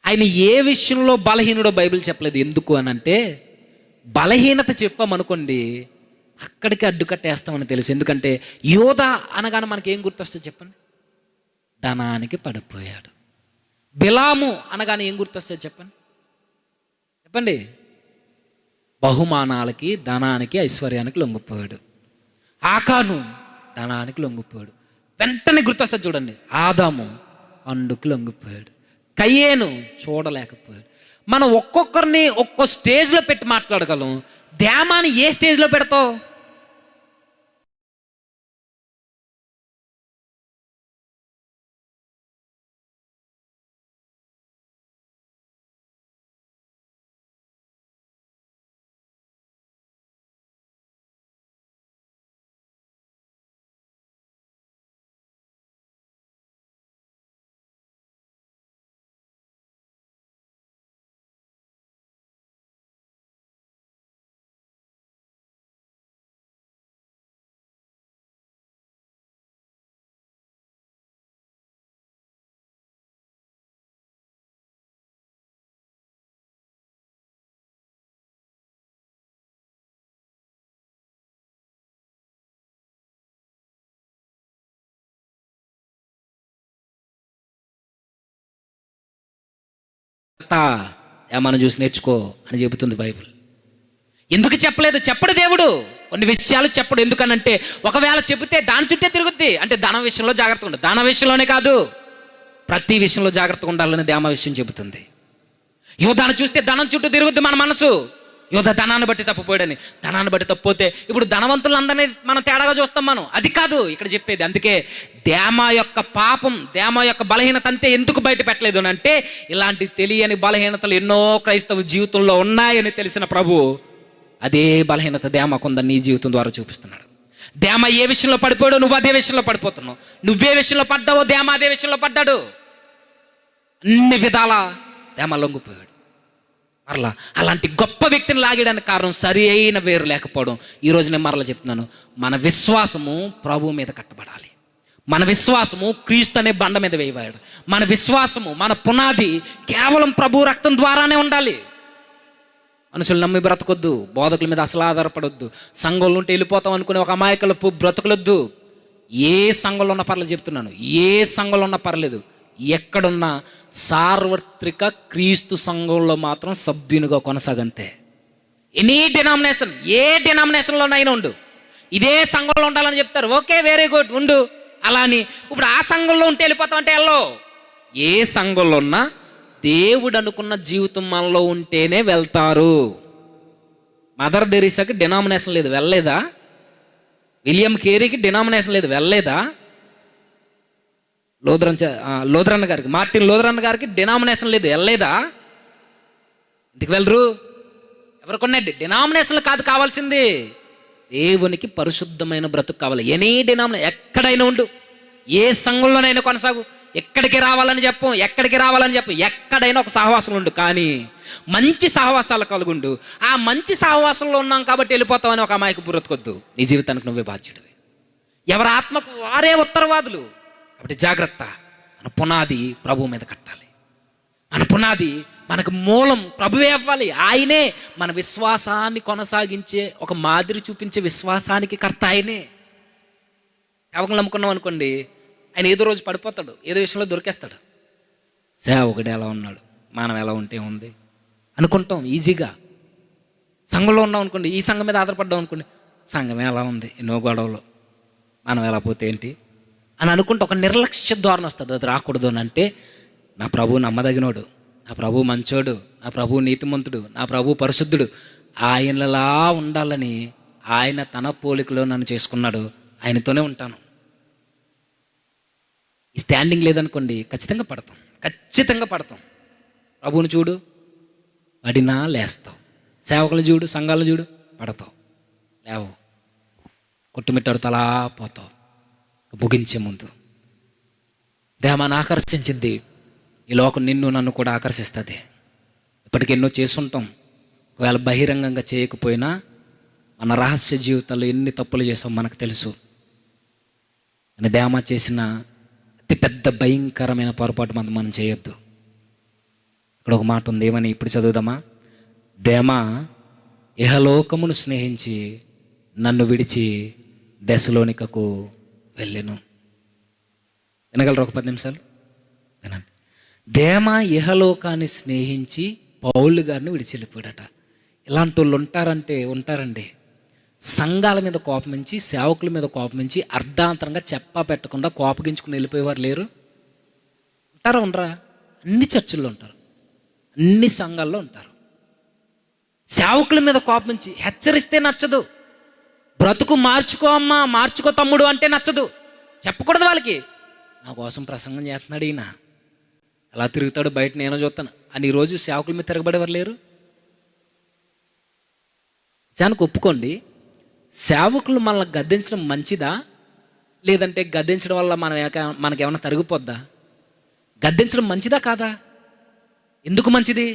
ఆయన ఏ విషయంలో బలహీనుడో బైబిల్ చెప్పలేదు. ఎందుకు అని అంటే, బలహీనత చెప్పామనుకోండి అక్కడికి అడ్డుకట్టేస్తామని తెలుసు. ఎందుకంటే యోధా అనగానే మనకి ఏం గుర్తొస్తుంది చెప్పండి? ధనానికి పడిపోయాడు. బిలాము అనగానే ఏం గుర్తొస్తుంది చెప్పండి? చెప్పండి. బహుమానాలకి, ధనానికి, ఐశ్వర్యానికి లొంగిపోయాడు. ఆకాను ధనానికి లొంగిపోయాడు. వెంటనే గుర్తొస్తుంది చూడండి, ఆదాము పండుకి లొంగిపోయాడు. కయ్యేను చూడలేకపోయాడు. మనం ఒక్కొక్కరిని ఒక్కో స్టేజ్లో పెట్టి మాట్లాడగలం. ధ్యామాన్ని ఏ స్టేజ్లో పెడతావు? మనం చూసి నేర్చుకో అని చెబుతుంది బైబిల్. ఎందుకు చెప్పలేదు? చెప్పడు దేవుడు. కొన్ని విషయాలు చెప్పడు. ఎందుకనంటే ఒకవేళ చెబితే దాని చుట్టే తిరుగుద్ది. అంటే ధనం విషయంలో జాగ్రత్తగా ఉండాలి. ధన విషయంలోనే కాదు, ప్రతి విషయంలో జాగ్రత్తగా ఉండాలని దేమ విషయం చెబుతుంది. యోధాను చూస్తే ధనం చుట్టూ తిరుగుద్ది మన మనసు. యోధ ధనాన్ని బట్టి తప్పిపోయాడని. ధనాన్ని బట్టి తప్పిపోతే ఇప్పుడు ధనవంతులందరినీ మనం తేడాగా చూస్తాం. మనం అది కాదు ఇక్కడ చెప్పేది. అందుకే దేమ యొక్క పాపం, దేమ యొక్క బలహీనత అంతే ఎందుకు బయట పెట్టలేదు అని అంటే, ఇలాంటి తెలియని బలహీనతలు ఎన్నో క్రైస్తవ జీవితంలో ఉన్నాయని తెలిసిన ప్రభు అదే బలహీనత దేమకుందని నీ జీవితం ద్వారా చూపిస్తున్నాడు. దేమ ఏ విషయంలో పడిపోయాడో నువ్వు అదే విషయంలో పడిపోతున్నావు. నువ్వే విషయంలో పడ్డావో దేమ అదే విషయంలో పడ్డాడు. అన్ని విధాల దేమ లొంగిపోయాడు. మరలా అలాంటి గొప్ప వ్యక్తిని లాగడానికి కారణం సరి అయిన వేరు లేకపోవడం. ఈరోజు నేను మరలా చెప్తున్నాను, మన విశ్వాసము ప్రభు మీద కట్టబడాలి. మన విశ్వాసము క్రీస్తు అనే బండ మీద వేయబడాలి. మన విశ్వాసము, మన పునాది కేవలం ప్రభు రక్తం ద్వారానే ఉండాలి. మనుషులు నమ్మి బ్రతకొద్దు, బోధకుల మీద అసలు ఆధారపడొద్దు, సంఘంలో ఉంటే వెళ్ళిపోతాం అనుకునే ఒక అమాయకుల బ్రతకలొద్దు. ఏ సంఘంలో ఉన్న పర్లేదు చెప్తున్నాను, ఏ సంఘంలో ఉన్న పర్లేదు, ఎక్కడున్నా సార్వత్రిక క్రీస్తు సంఘంలో మాత్రం సభ్యునిగా కొనసాగంతే. ఎనీ డినామినేషన్, ఏ డినామినేషన్లోనైనా ఉండు, ఇదే సంఘంలో ఉండాలని చెప్తారు, ఓకే వెరీ గుడ్ ఉండు. అలా అని ఇప్పుడు ఆ సంఘంలో ఉంటే వెళ్ళిపోతాం అంటే వెళ్ళో. ఏ సంఘంలో ఉన్నా దేవుడు అనుకున్న జీవితం మనలో ఉంటేనే వెళ్తారు. మదర్ తెరీసాకి డినామినేషన్ లేదు, వెళ్ళలేదా? విలియం కేరీకి డినామినేషన్ లేదు, వెళ్ళలేదా? లోదరన్న గారికి, మార్టిన్ లోదరన్న గారికి డినామినేషన్ లేదు, వెళ్ళలేదా? ఎందుకు వెళ్ళరు? ఎవరికొన్నా డినామినేషన్లు కాదు కావాల్సింది, దేవునికి పరిశుద్ధమైన బ్రతుకు కావాలి. ఎనీ డినామినేషన్ ఎక్కడైనా ఉండు, ఏ సంఘంలోనైనా కొనసాగు, ఎక్కడికి రావాలని చెప్పు, ఎక్కడైనా ఒక సహవాసం ఉండు. కానీ మంచి సహవాసాలు కలుగుండు. ఆ మంచి సహవాసంలో ఉన్నాం కాబట్టి వెళ్ళిపోతామని ఒక అమాయకు బ్రతకొద్దు. నీ జీవితానికి నువ్వే బాధ్యుడివి. ఎవరి ఆత్మకు వారే ఉత్తరవాదులు. కాబట్టి జాగ్రత్త. మన పునాది ప్రభు మీద కట్టాలి. మన పునాది, మనకు మూలం ప్రభువే అవ్వాలి. ఆయనే మన విశ్వాసాన్ని కొనసాగించే, ఒక మాదిరి చూపించే విశ్వాసానికి కర్త ఆయనే. సేవకులు నమ్ముకున్నాం అనుకోండి, ఆయన ఏదో రోజు పడిపోతాడు, ఏదో విషయంలో దొరికేస్తాడు. సేవకుడు ఎలా ఉన్నాడు, మనం ఎలా ఉంటే ఉంది అనుకుంటాం ఈజీగా. సంఘంలో ఉన్నాం అనుకోండి, ఈ సంఘం మీద ఆధారపడ్డాం అనుకోండి, సంఘమే ఎలా ఉంది, ఎన్నో గొడవలు, మనం ఎలా పోతే ఏంటి అని అనుకుంటే ఒక నిర్లక్ష్య ధోరణ వస్తుంది. అది రాకూడదు అని అంటే, నా ప్రభు నమ్మదగినోడు, నా ప్రభు మంచోడు, నా ప్రభు నీతిమంతుడు, నా ప్రభు పరిశుద్ధుడు, ఆయనలా ఉండాలని ఆయన తన పోలికలో నన్ను చేసుకున్నాడు, ఆయనతోనే ఉంటాను. ఈ స్టాండింగ్ లేదనుకోండి ఖచ్చితంగా పడతాం. ప్రభువుని చూడు, పడినా లేస్తావు. సేవకులు చూడు, సంఘాలు చూడు, పడతావు, లేవు, కొట్టుమిట్టాడు తలా పోతావు. ముగించే ముందు, దేహాన్ని ఆకర్షించింది ఈ లోకం, నిన్ను నన్ను కూడా ఆకర్షిస్తుంది. ఇప్పటికెన్నో చేసుంటాం. ఒకవేళ బహిరంగంగా చేయకపోయినా మన రహస్య జీవితాల్లో ఎన్ని తప్పులు చేసాం మనకు తెలుసు. అని దేమ చేసిన అతి పెద్ద భయంకరమైన పొరపాటు మనం చేయొద్దు. ఇక్కడ ఒక మాట ఉంది, ఏమని ఇప్పుడు చదువుదామా? దేమ ఇహలోకమును స్నేహించి నన్ను విడిచి దెసలోనికకు వెళ్ళెను. వినగలరు ఒక 10 నిమిషాలు? వినండి. దేమ ఇహలోకాన్ని స్నేహించి పౌలు గారిని విడిచి వెళ్ళిపోయాడట. ఇలాంటి వాళ్ళు ఉంటారండి. సంఘాల మీద కోపమించి, సేవకుల మీద కోపమించి, అర్ధాంతరంగా చెప్పా పెట్టకుండా కోపగించుకుని వెళ్ళిపోయేవారు లేరు? ఉండరా? అన్ని చర్చిల్లో ఉంటారు, అన్ని సంఘాల్లో ఉంటారు. సేవకుల మీద కోపమించి హెచ్చరిస్తే నచ్చదు. బ్రతుకు మార్చుకో అమ్మా, మార్చుకో తమ్ముడు అంటే నచ్చదు. చెప్పకూడదు వాళ్ళకి. నా కోసం ప్రసంగం చేస్తున్నాడు ఈయన, ఎలా తిరుగుతాడు బయట నేను చూస్తాను అని ఈరోజు సేవకుల మీద తిరగబడేవారు లేరు? నిజానికి ఒప్పుకోండి, సేవకులు మనల్ని గద్దించడం మంచిదా, లేదంటే గద్దించడం వల్ల మనకేమైనా తరిగిపోద్దా? గద్దించడం మంచిదా కాదా? ఎందుకు మంచిది?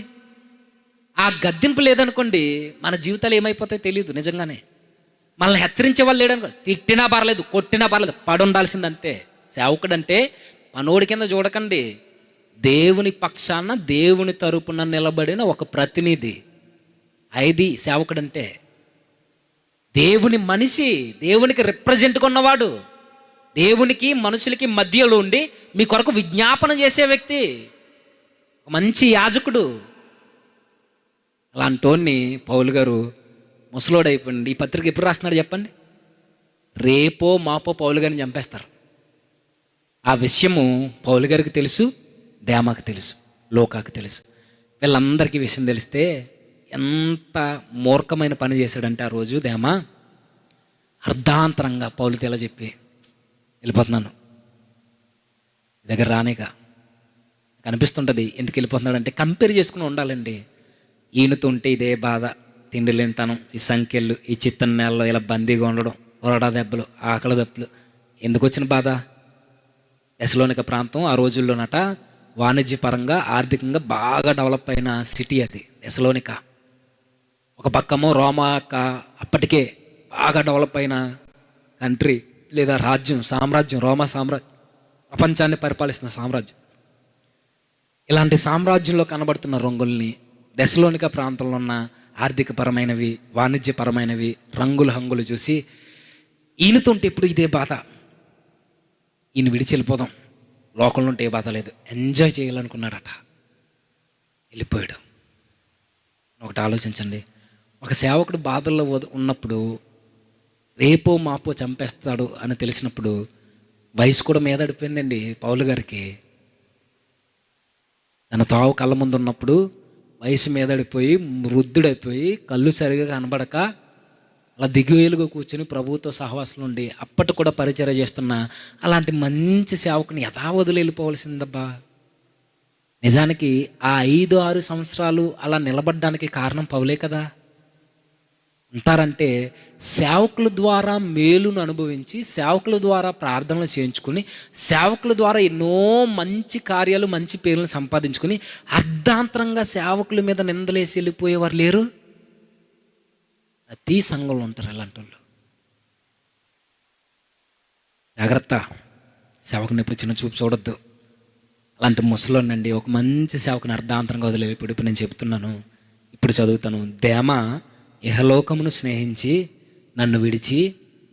ఆ గద్దింపు లేదనుకోండి, మన జీవితాలు ఏమైపోతాయో తెలియదు. నిజంగానే మనల్ని హెచ్చరించే వాళ్ళు లేడనుకో, తిట్టినా పర్లేదు, కొట్టినా పర్లేదు, పడి ఉండాల్సిందంతే. సేవకుడు అంటే పనోడి కింద చూడకండి, దేవుని పక్షాన దేవుని తరపున నిలబడిన ఒక ప్రతినిధి. అది సేవకుడు అంటే. దేవుని మనిషి, దేవునికి రిప్రజెంట్గా ఉన్నవాడు, దేవునికి మనుషులకి మధ్యలో ఉండి మీ కొరకు విజ్ఞాపన చేసే వ్యక్తి, ఒక మంచి యాజకుడు. అలాంటోన్ని పౌలు గారు ముసలోడైపోయింది. ఈ పత్రిక ఎప్పుడు రాస్తున్నాడు చెప్పండి? రేపో మాపో పౌలు గారిని చంపేస్తారు. ఆ విషయము పౌలు గారికి తెలుసు, దేమాకు తెలుసు, లోకాకు తెలుసు. వీళ్ళందరికీ విషయం తెలిస్తే ఎంత మూర్ఖమైన పని చేశాడంటే ఆ రోజు దేమా అర్ధాంతరంగా పౌలుతో ఎలా చెప్పి వెళ్ళిపోతున్నాను, దగ్గర రానేగా కనిపిస్తుంటుంది. ఎందుకు వెళ్ళిపోతున్నాడంటే కంపేర్ చేసుకుని ఉండాలండి. ఈయనతో ఉంటే ఇదే బాధ, తిండి లేనితనం, ఈ సంఖ్యలు, ఈ చిత్తని నేలలో ఇలా బందీగా ఉండడం, కొరడా దెబ్బలు, ఆకలి దెబ్బలు. ఎందుకు వచ్చిన బాధ? దెసలోనిక ప్రాంతం ఆ రోజుల్లోనట వాణిజ్యపరంగా ఆర్థికంగా బాగా డెవలప్ అయిన సిటీ అది దెసలోనిక. ఒక పక్కమో రోమా అప్పటికే బాగా డెవలప్ అయిన కంట్రీ లేదా సామ్రాజ్యం, రోమా సామ్రాజ్యం, ప్రపంచాన్ని పరిపాలిస్తున్న సామ్రాజ్యం. ఇలాంటి సామ్రాజ్యంలో కనబడుతున్న రంగుల్ని దెసలోనిక ప్రాంతంలో ఉన్న ఆర్థికపరమైనవి, వాణిజ్యపరమైనవి హంగులు చూసి ఈయనతో ఉంటే ఇప్పుడు ఇదే బాధ, ఈయన విడిచి వెళ్ళిపోదాం, లోకంలో ఉంటే ఏ బాధ లేదు, ఎంజాయ్ చేయాలనుకున్నాడట. వెళ్ళిపోయాడు. ఒకటి ఆలోచించండి, ఒక సేవకుడు బాధల్లో ఉన్నప్పుడు రేపో మాపో చంపేస్తాడు అని తెలిసినప్పుడు వయసు కూడా మీదడిపోయిందండి పౌలు గారికి. తన తావు కళ్ళ ముందు ఉన్నప్పుడు వయసు మీదడిపోయి వృద్ధుడైపోయి కళ్ళు సరిగా కనబడక అలా దిగువేలుగా కూర్చొని ప్రభువుతో సహవాసంలో ఉండి అప్పటి కూడా పరిచర్య చేస్తున్న అలాంటి మంచి సేవకుని యథా వదిలి వెళ్ళిపోవలసిందబ్బా. నిజానికి ఆ 5-6 సంవత్సరాలు అలా నిలబడ్డానికి కారణం పౌలే కదా. అంటారంటే సేవకుల ద్వారా మేలును అనుభవించి, సేవకుల ద్వారా ప్రార్థనలు చేయించుకుని, సేవకుల ద్వారా ఎన్నో మంచి కార్యాలు, మంచి పేర్లను సంపాదించుకుని అర్ధాంతరంగా సేవకుల మీద నిందలేసి వెళ్ళిపోయేవారు లేరు? ప్రతి సంఘంలో ఉంటారు అలాంటి వాళ్ళు. జాగ్రత్త, సేవకుని ఎప్పుడు చిన్న చూపు చూడొద్దు. అలాంటి ముసలోనండి ఒక మంచి సేవకుని అర్ధాంతరంగా వదిలేదు. ఇప్పుడు నేను చెప్తున్నాను, ఇప్పుడు చదువుతాను. దేమ ఇహలోకమును స్నేహించి నన్ను విడిచి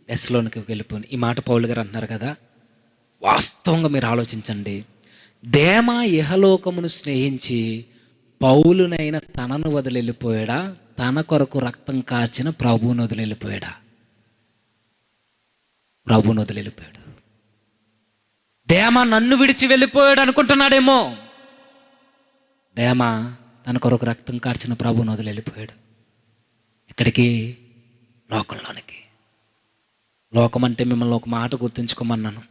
దెసలోనికి వెళ్ళిపోను. ఈ మాట పౌలు గారు అంటున్నారు కదా. వాస్తవంగా మీరు ఆలోచించండి. దేమ ఇహలోకమును స్నేహించి పౌలునైన తనను వదిలి వెళ్ళిపోయాడా, తన కొరకు రక్తం కాచిన ప్రభువును వదిలి వెళ్ళిపోయాడా? ప్రభువును వదిలి వెళ్ళిపోయాడు. దేమ నన్ను విడిచి వెళ్ళిపోయాడు అనుకుంటున్నాడేమో. దేమ తన కొరకు రక్తం కార్చిన ప్రభువును వదిలి వెళ్ళిపోయాడు. ఎక్కడికి? లోకంలోనికి. లోకం అంటే మిమ్మల్ని ఒక మాట గుర్తుంచుకోమన్నాను.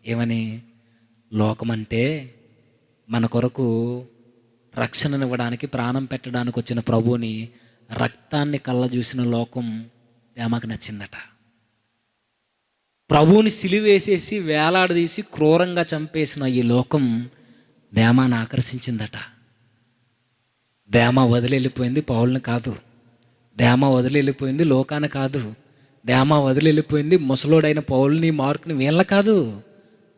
ఏమని? లోకం అంటే మన కొరకు రక్షణనివ్వడానికి, ప్రాణం పెట్టడానికి వచ్చిన ప్రభువుని రక్తాన్ని కళ్ళ చూసిన లోకం దేమకు నచ్చిందట. ప్రభువుని సిలువేసేసి వేలాడదీసి క్రూరంగా చంపేసిన ఈ లోకం దేమాను ఆకర్షించిందట. దేమ వదిలి వెళ్ళిపోయింది పౌలుని కాదు. దేమ వదిలి వెళ్ళిపోయింది లోకాన కాదు. దేమ వదిలి వెళ్ళిపోయింది ముసలోడైన పౌలుని మార్కుని వీళ్ళ కాదు.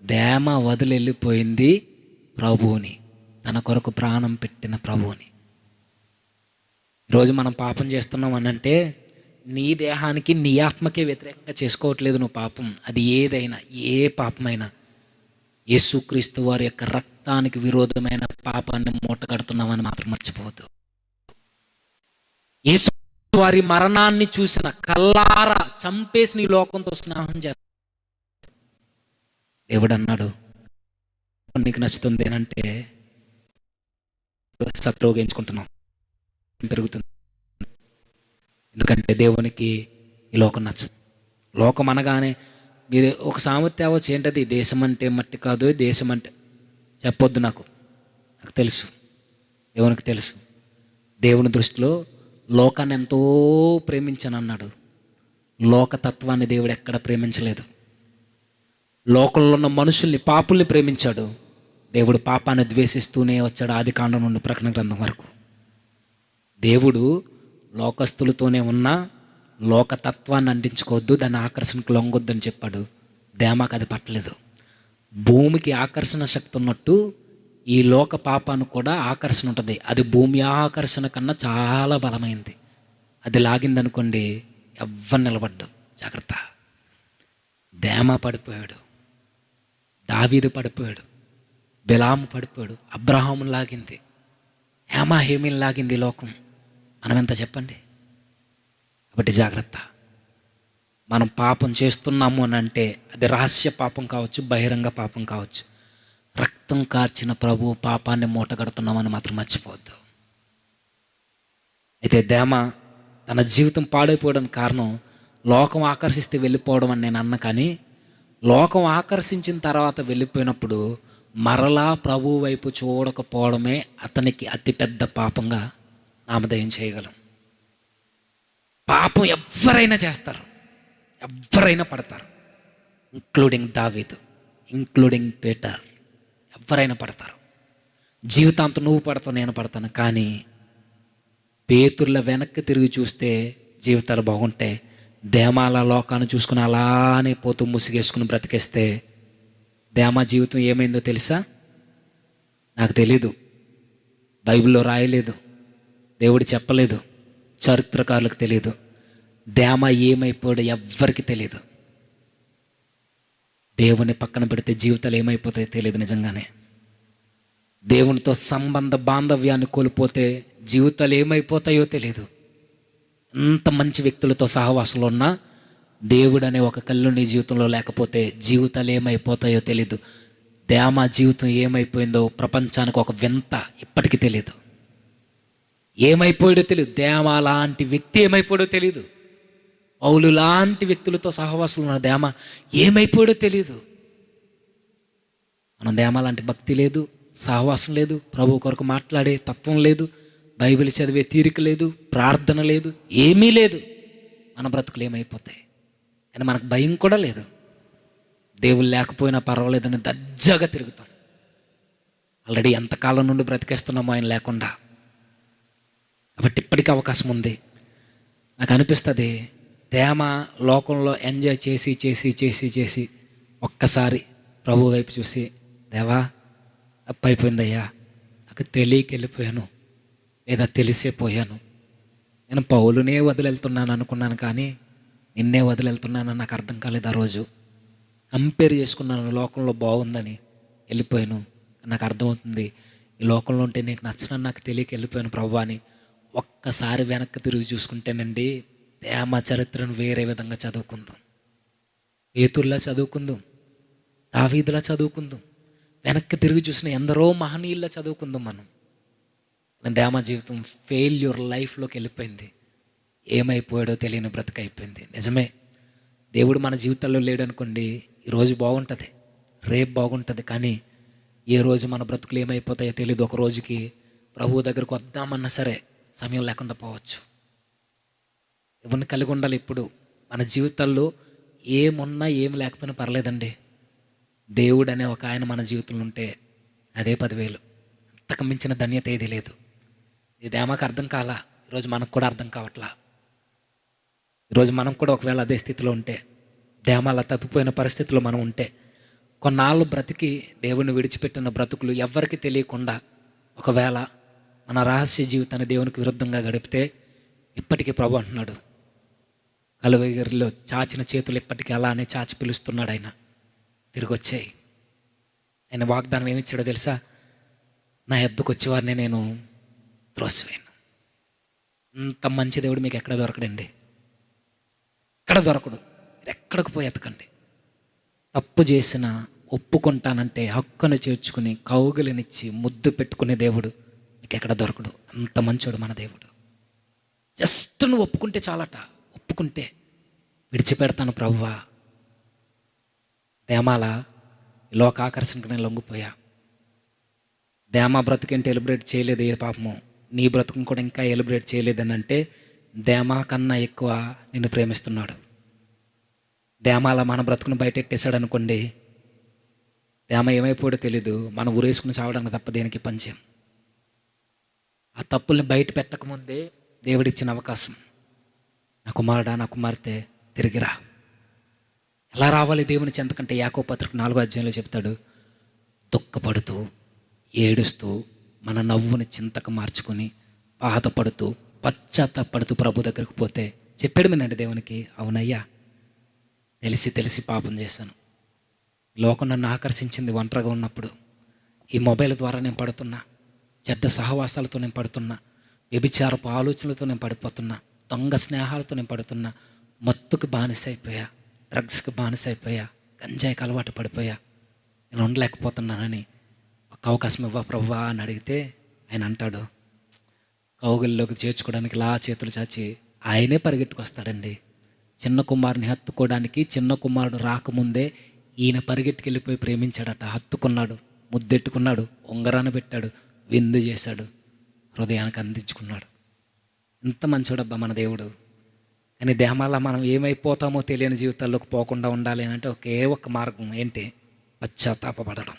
దేమ వదిలి వెళ్ళిపోయింది ప్రభువుని, తన కొరకు ప్రాణం పెట్టిన ప్రభువుని. ఈరోజు మనం పాపం చేస్తున్నాం అని అంటే నీ దేహానికి నీ ఆత్మకే వ్యతిరేకంగా చేసుకోవట్లేదు నువ్వు పాపం. అది ఏదైనా, ఏ పాపమైనా యేసుక్రీస్తు వారి యొక్క రక్తానికి విరోధమైన పాపాన్ని మూటగడుతున్నామని మాత్రం మర్చిపోవద్దు. యేసు వారి మరణాన్ని చూసిన కల్లారా చంపేసి నీ లోకంతో స్నేహం చేస్తా. దేవుడు అన్నాడు, నీకు నచ్చుతుంది ఏంటంటే సత్రోగించుకుంటున్నాం పెరుగుతుంది. ఎందుకంటే దేవునికి ఈ లోకం నచ్చదు. లోకం అనగానే మీరు ఒక సామెత అవ్వచ్చు, ఏంటది? దేశం అంటే మట్టి కాదు, దేశం అంటే చెప్పొద్దు. నాకు తెలుసు, దేవునికి తెలుసు. దేవుని దృష్టిలో లోకాన్ని ఎంతో ప్రేమించాను అన్నాడు. లోకతత్వాన్ని దేవుడు ఎక్కడ ప్రేమించలేదు. లోకంలో ఉన్న మనుషుల్ని, పాపుల్ని ప్రేమించాడు. దేవుడు పాపాన్ని ద్వేషిస్తూనే వచ్చాడు, ఆది కాండం నుండి ప్రకటన గ్రంథం వరకు. దేవుడు లోకస్తులతోనే ఉన్న లోకతత్వాన్ని అంటించుకోవద్దు, దాని ఆకర్షణకు లొంగొద్దు అని చెప్పాడు. దేమాకు అది పట్టలేదు. భూమికి ఆకర్షణ శక్తి ఉన్నట్టు ఈ లోక పాపానికి కూడా ఆకర్షణ ఉంటుంది. అది భూమి ఆకర్షణ కన్నా చాలా బలమైంది. అది లాగిందనుకోండి ఎవ్వరు నిలబడ్డు. జాగ్రత్త. దేమ పడిపోయాడు, దావీదు పడిపోయాడు, బిలాము పడిపోయాడు, అబ్రహాము లాగింది, హేమీని లాగింది లోకం. మనం ఎంత చెప్పండి. కాబట్టి జాగ్రత్త. మనం పాపం చేస్తున్నాము అని అంటే అది రహస్య పాపం కావచ్చు, బహిరంగ పాపం కావచ్చు. రక్తం కార్చిన ప్రభు పాపాన్ని మూటగడుతున్నామని మాత్రం మర్చిపోవద్దు. అయితే దేమ తన జీవితం పాడైపోవడానికి కారణం లోకం ఆకర్షిస్తే వెళ్ళిపోవడం అని నేను అన్న. కానీ లోకం ఆకర్షించిన తర్వాత వెళ్ళిపోయినప్పుడు మరలా ప్రభు వైపు చూడకపోవడమే అతనికి అతిపెద్ద పాపంగా నామధేయం చేయగలం. పాపం ఎవరైనా చేస్తారు, ఎవరైనా పడతారు, ఇంక్లూడింగ్ దావీదు, ఇంక్లూడింగ్ పీటర్. ఎవరైనా పడతారు. జీవితాంతం నువ్వు పడతావు, నేను పడతాను. కానీ పేతుర్ల వెనక్కి తిరిగి చూస్తే జీవితాలు బాగుంటాయి. దేమాల లోకాన్ని చూసుకుని అలానే పోతూ ముసిగేసుకుని బ్రతికేస్తే దేమా జీవితం ఏమైందో తెలుసా? నాకు తెలీదు, బైబిల్లో రాయలేదు, దేవుడు చెప్పలేదు, చరిత్రకారులకు తెలియదు. దేమ ఏమైపోయాడో ఎవ్వరికి తెలియదు. దేవుని పక్కన పెడితే జీవితాలు ఏమైపోతాయో తెలియదు. నిజంగానే దేవునితో సంబంధ బాంధవ్యాన్ని కోల్పోతే జీవితాలు ఏమైపోతాయో తెలియదు. అంత మంచి వ్యక్తులతో సహవాసంలో ఉన్నా దేవుడు అనే ఒక కళ్ళు నీ జీవితంలో లేకపోతే జీవితాలు ఏమైపోతాయో తెలీదు. దేమ జీవితం ఏమైపోయిందో ప్రపంచానికి ఒక వింత, ఇప్పటికీ తెలియదు. ఏమైపోయాడో తెలియదు. దేమ లాంటి వ్యక్తి ఏమైపోయాడో తెలియదు. పౌలు లాంటి వ్యక్తులతో సహవాసంలో ఉన్న దేమ ఏమైపోయాడో తెలియదు. మనం దేమ లాంటి భక్తి లేదు, సహవాసం లేదు, ప్రభు కొరకు మాట్లాడే తత్వం లేదు, బైబిల్ చదివే తీరిక లేదు, ప్రార్థన లేదు, ఏమీ లేదు. మన బ్రతుకులు ఏమైపోతాయి. కానీ మనకు భయం కూడా లేదు. దేవుడు లేకపోయినా పర్వాలేదని దర్జాగా తిరుగుతాం. ఆల్రెడీ ఎంతకాలం నుండి బ్రతికేస్తున్నామో ఆయన లేకుండా. కాబట్టి ఇప్పటికీ అవకాశం ఉంది. నాకు అనిపిస్తుంది, దేమ లోకంలో ఎంజాయ్ చేసి చేసి చేసి చేసి ఒక్కసారి ప్రభు వైపు చూసి, దేవా తప్పైపోయిందయ్యా, నాకు తెలియక వెళ్ళిపోయాను, లేదా తెలిసే పోయాను. నేను పౌలునే వదిలేళ్తున్నాను అనుకున్నాను, కానీ నిన్నే వదిలేళ్తున్నానని నాకు అర్థం కాలేదు. ఆ రోజు కంపేర్ చేసుకున్నాను, లోకంలో బాగుందని వెళ్ళిపోయాను. నాకు అర్థమవుతుంది, ఈ లోకంలో ఉంటే నీకు నచ్చనని నాకు తెలియక వెళ్ళిపోయాను ప్రభు అని. ఒక్కసారి వెనక్కి తిరిగి చూసుకుంటేనండి దేమ చరిత్రను వేరే విధంగా చదువుకుందాం. పేతుర్లా చదువుకుందాం, దావీదులా చదువుకుందాం, వెనక్కి తిరిగి చూసిన ఎందరో మహనీయుల్లా చదువుకుందాం. మనం దేమ జీవితం ఫెయిల్యూర్ లైఫ్లోకి వెళ్ళిపోయింది. ఏమైపోయాడో తెలియని బ్రతికైపోయింది. నిజమే, దేవుడు మన జీవితాల్లో లేడనుకోండి, ఈరోజు బాగుంటుంది, రేపు బాగుంటుంది. కానీ ఏ రోజు మన బ్రతుకులు ఏమైపోతాయో తెలియదు. ఒక రోజుకి ప్రభువు దగ్గరకు వద్దామన్నా సరే సమయం లేకుండా పోవచ్చు. ఎవరిని కలిగి ఉండాలి? ఇప్పుడు మన జీవితాల్లో ఏమున్నా ఏమి లేకపోయినా పర్లేదండి, దేవుడు అనే ఒక ఆయన మన జీవితంలో ఉంటే అదే 10,000. అంతకు మించిన ధన్యత ఏది లేదు. ఇది దేమకు అర్థం కాలా, ఈరోజు మనకు కూడా అర్థం కావట్లా. ఈరోజు మనం కూడా ఒకవేళ అదే స్థితిలో ఉంటే, దేమాల తప్పిపోయిన పరిస్థితిలో మనం ఉంటే, కొన్నాళ్ళు బ్రతికి దేవుణ్ణి విడిచిపెట్టిన బ్రతుకులు ఎవ్వరికీ తెలియకుండా ఒకవేళ మన రహస్య జీవితాన్ని దేవునికి విరుద్ధంగా గడిపితే, ఇప్పటికీ ప్రభు అంటున్నాడు, కలువగిరిలో చాచిన చేతులు ఇప్పటికీ అలానే చాచి పిలుస్తున్నాడు ఆయన, తిరిగి వచ్చేయి. ఆయన వాగ్దానం ఏమిచ్చాడో తెలుసా? నా ఎద్దుకు వచ్చేవారిని నేను త్రోసివేయను. అంత మంచి దేవుడు మీకు ఎక్కడ దొరకడండి, ఎక్కడ దొరకడు. మీరు ఎక్కడికి పోయి ఎతకండి. తప్పు చేసిన ఒప్పుకుంటానంటే హక్కును చేర్చుకుని కౌగిలినిచ్చి ముద్దు పెట్టుకునే దేవుడు మీకు ఎక్కడ దొరకడు. అంత మంచోడు మన దేవుడు. జస్ట్ నువ్వు ఒప్పుకుంటే చాలట. ఒప్పుకుంటే విడిచిపెడతాను ప్రభువా. దేమాల లోకాకర్షణకు నేను లొంగిపోయా. దేమా బ్రతుకేంటి ఎలిబ్రేట్ చేయలేదు ఏ పాపము, నీ బ్రతుకుని కూడా ఇంకా ఎలిబ్రేట్ చేయలేదని అంటే దేమా కన్నా ఎక్కువ నిన్ను ప్రేమిస్తున్నాడు. దేమాల మన బ్రతుకుని బయట ఎట్టేశాడు అనుకోండి, దేమ ఏమైపోయాడో తెలీదు, మనం ఊరేసుకుని చావడానికి తప్ప దేనికి పంచాం. ఆ తప్పుల్ని బయట పెట్టకముందే దేవుడిచ్చిన అవకాశం, నా కుమారుడా నా కుమార్తె తిరిగిరా. ఎలా రావాలి దేవుని చెంతకంటే యాకోబు పత్రిక 4వ అధ్యాయంలో చెప్తాడు, దుఃఖపడుతూ ఏడుస్తూ మన నవ్వుని చింతకు మార్చుకొని బాధపడుతూ పశ్చాత్తాపడుతూ ప్రభు దగ్గరికి పోతే చెప్పాడు వినండి దేవునికి, అవునయ్యా తెలిసి తెలిసి పాపం చేశాను, లోకం నన్ను ఆకర్షించింది ఒంటరిగా ఉన్నప్పుడు, ఈ మొబైల్ ద్వారా నేను పడుతున్నా, చెడ్డ సహవాసాలతో నేను పడుతున్నా, వ్యభిచారపు ఆలోచనలతో నేను పడిపోతున్నా, దొంగ స్నేహాలతో నేను పడుతున్నా, మత్తుకు బానిస అయిపోయా, డ్రగ్స్కి బానిస అయిపోయా, గంజాయికి అలవాటు పడిపోయా, నేను ఉండలేకపోతున్నానని ఒక అవకాశం ఇవ్వ ప్రభువా అని అడిగితే ఆయన అంటాడు, కౌగిల్లోకి చేర్చుకోవడానికి ఇలా చేతులు చాచి ఆయనే పరిగెట్టుకొస్తాడండి. చిన్న కుమారుని హత్తుకోవడానికి చిన్న కుమారుడు రాకముందే ఈయన పరిగెట్టుకెళ్ళిపోయి ప్రేమించాడట. హత్తుకున్నాడు, ముద్దెట్టుకున్నాడు, ఉంగరాన్ని పెట్టాడు, విందు చేశాడు, హృదయానికి అందించుకున్నాడు. ఎంత మంచోడబ్బా మన దేవుడు. కానీ దేహాల మనం ఏమైపోతామో తెలియని జీవితాల్లోకి పోకుండా ఉండాలి అని అంటే ఒకే ఒక్క మార్గం ఏంటి? పశ్చాత్తాపపడడం.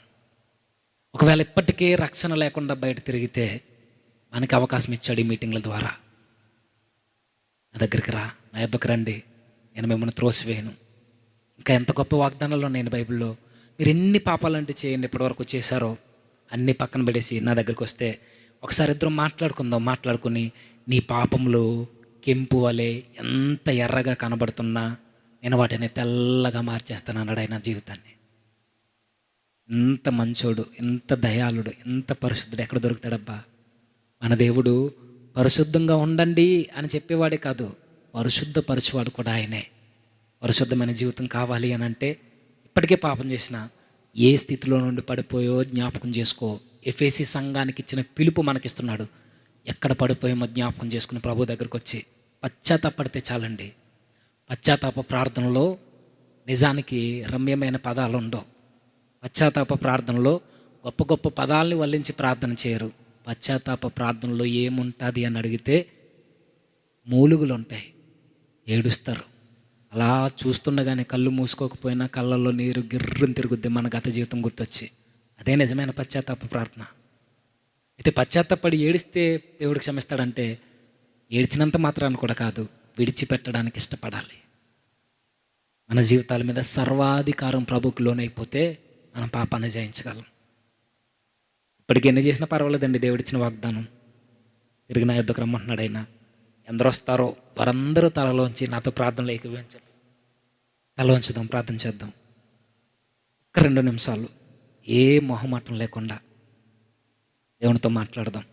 ఒకవేళ ఇప్పటికే రక్షణ లేకుండా బయట తిరిగితే మనకి అవకాశం ఇచ్చాడు ఈ మీటింగ్ల ద్వారా. నా దగ్గరికి రా, నా యొద్దకు రండి, నేను మిమ్మల్ని త్రోసివేయను. ఇంకా ఎంత గొప్ప వాగ్దానాలు ఉన్నాయండి బైబిల్లో. మీరు ఎన్ని పాపాలంటే చేయండి ఇప్పటివరకు చేశారో అన్నీ పక్కన పెడేసి నా దగ్గరికి వస్తే ఒకసారి ఇద్దరం మాట్లాడుకుందాం. మాట్లాడుకుని నీ పాపములు కెంపు వలె ఎంత ఎర్రగా కనబడుతున్నా నేను వాటిని తెల్లగా మార్చేస్తాను అన్నాడు ఆయన జీవితాన్ని. ఎంత మంచోడు, ఎంత దయాళుడు, ఎంత పరిశుద్ధుడు ఎక్కడ దొరుకుతాడబ్బా మన దేవుడు. పరిశుద్ధంగా ఉండండి అని చెప్పేవాడే కాదు, పరిశుద్ధపరచువాడు కూడా ఆయనే. పరిశుద్ధమైన జీవితం కావాలి అని అంటే ఇప్పటికే పాపం చేసిన ఏ స్థితిలో నుండి పడిపోయో జ్ఞాపకం చేసుకో. ఎఫెసీ సంఘానికి ఇచ్చిన పిలుపు మనకిస్తున్నాడు. ఎక్కడ పడిపోయామో జ్ఞాపకం చేసుకుని ప్రభు దగ్గరకు వచ్చి పశ్చాత్తాపడితే చాలండి. పశ్చాత్తాప ప్రార్థనలో నిజానికి రమ్యమైన పదాలు ఉండవు. పశ్చాత్తాప ప్రార్థనలో గొప్ప గొప్ప పదాలని వల్లించి ప్రార్థన చేయరు. పశ్చాత్తాప ప్రార్థనలో ఏముంటుంది అని అడిగితే మూలుగులు ఉంటాయి, ఏడుస్తారు. అలా చూస్తుండగానే కళ్ళు మూసుకోకపోయినా కళ్ళల్లో నీరు గిర్రని తిరుగుద్ది మన గత జీవితం గుర్తొచ్చి. అదే నిజమైన పశ్చాత్తాప ప్రార్థన. అయితే పశ్చాత్తాపడి ఏడిస్తే దేవుడు క్షమిస్తాడంటే ఏడ్చినంత మాత్రాన్ని కూడా కాదు, విడిచిపెట్టడానికి ఇష్టపడాలి. మన జీవితాల మీద సర్వాధికారం ప్రభుకు లోనైపోతే మనం పాపాన్ని జయించగలం. ఇప్పటికి ఎన్ని చేసినా పర్వాలేదండి, దేవుడిచ్చిన వాగ్దానం. తిరిగి నా యొద్దకు రమ్మంటున్నాడు ఆయన. ఎందరు వస్తారో వారందరూ తలలోంచి నాతో ప్రార్థనలు ఏకీభవించండి. తలలోంచుదాం, ప్రార్థన చేద్దాం. ఒక 2 నిమిషాలు ఏ మొహమాటం లేకుండా దేవునితో మాట్లాడదాం.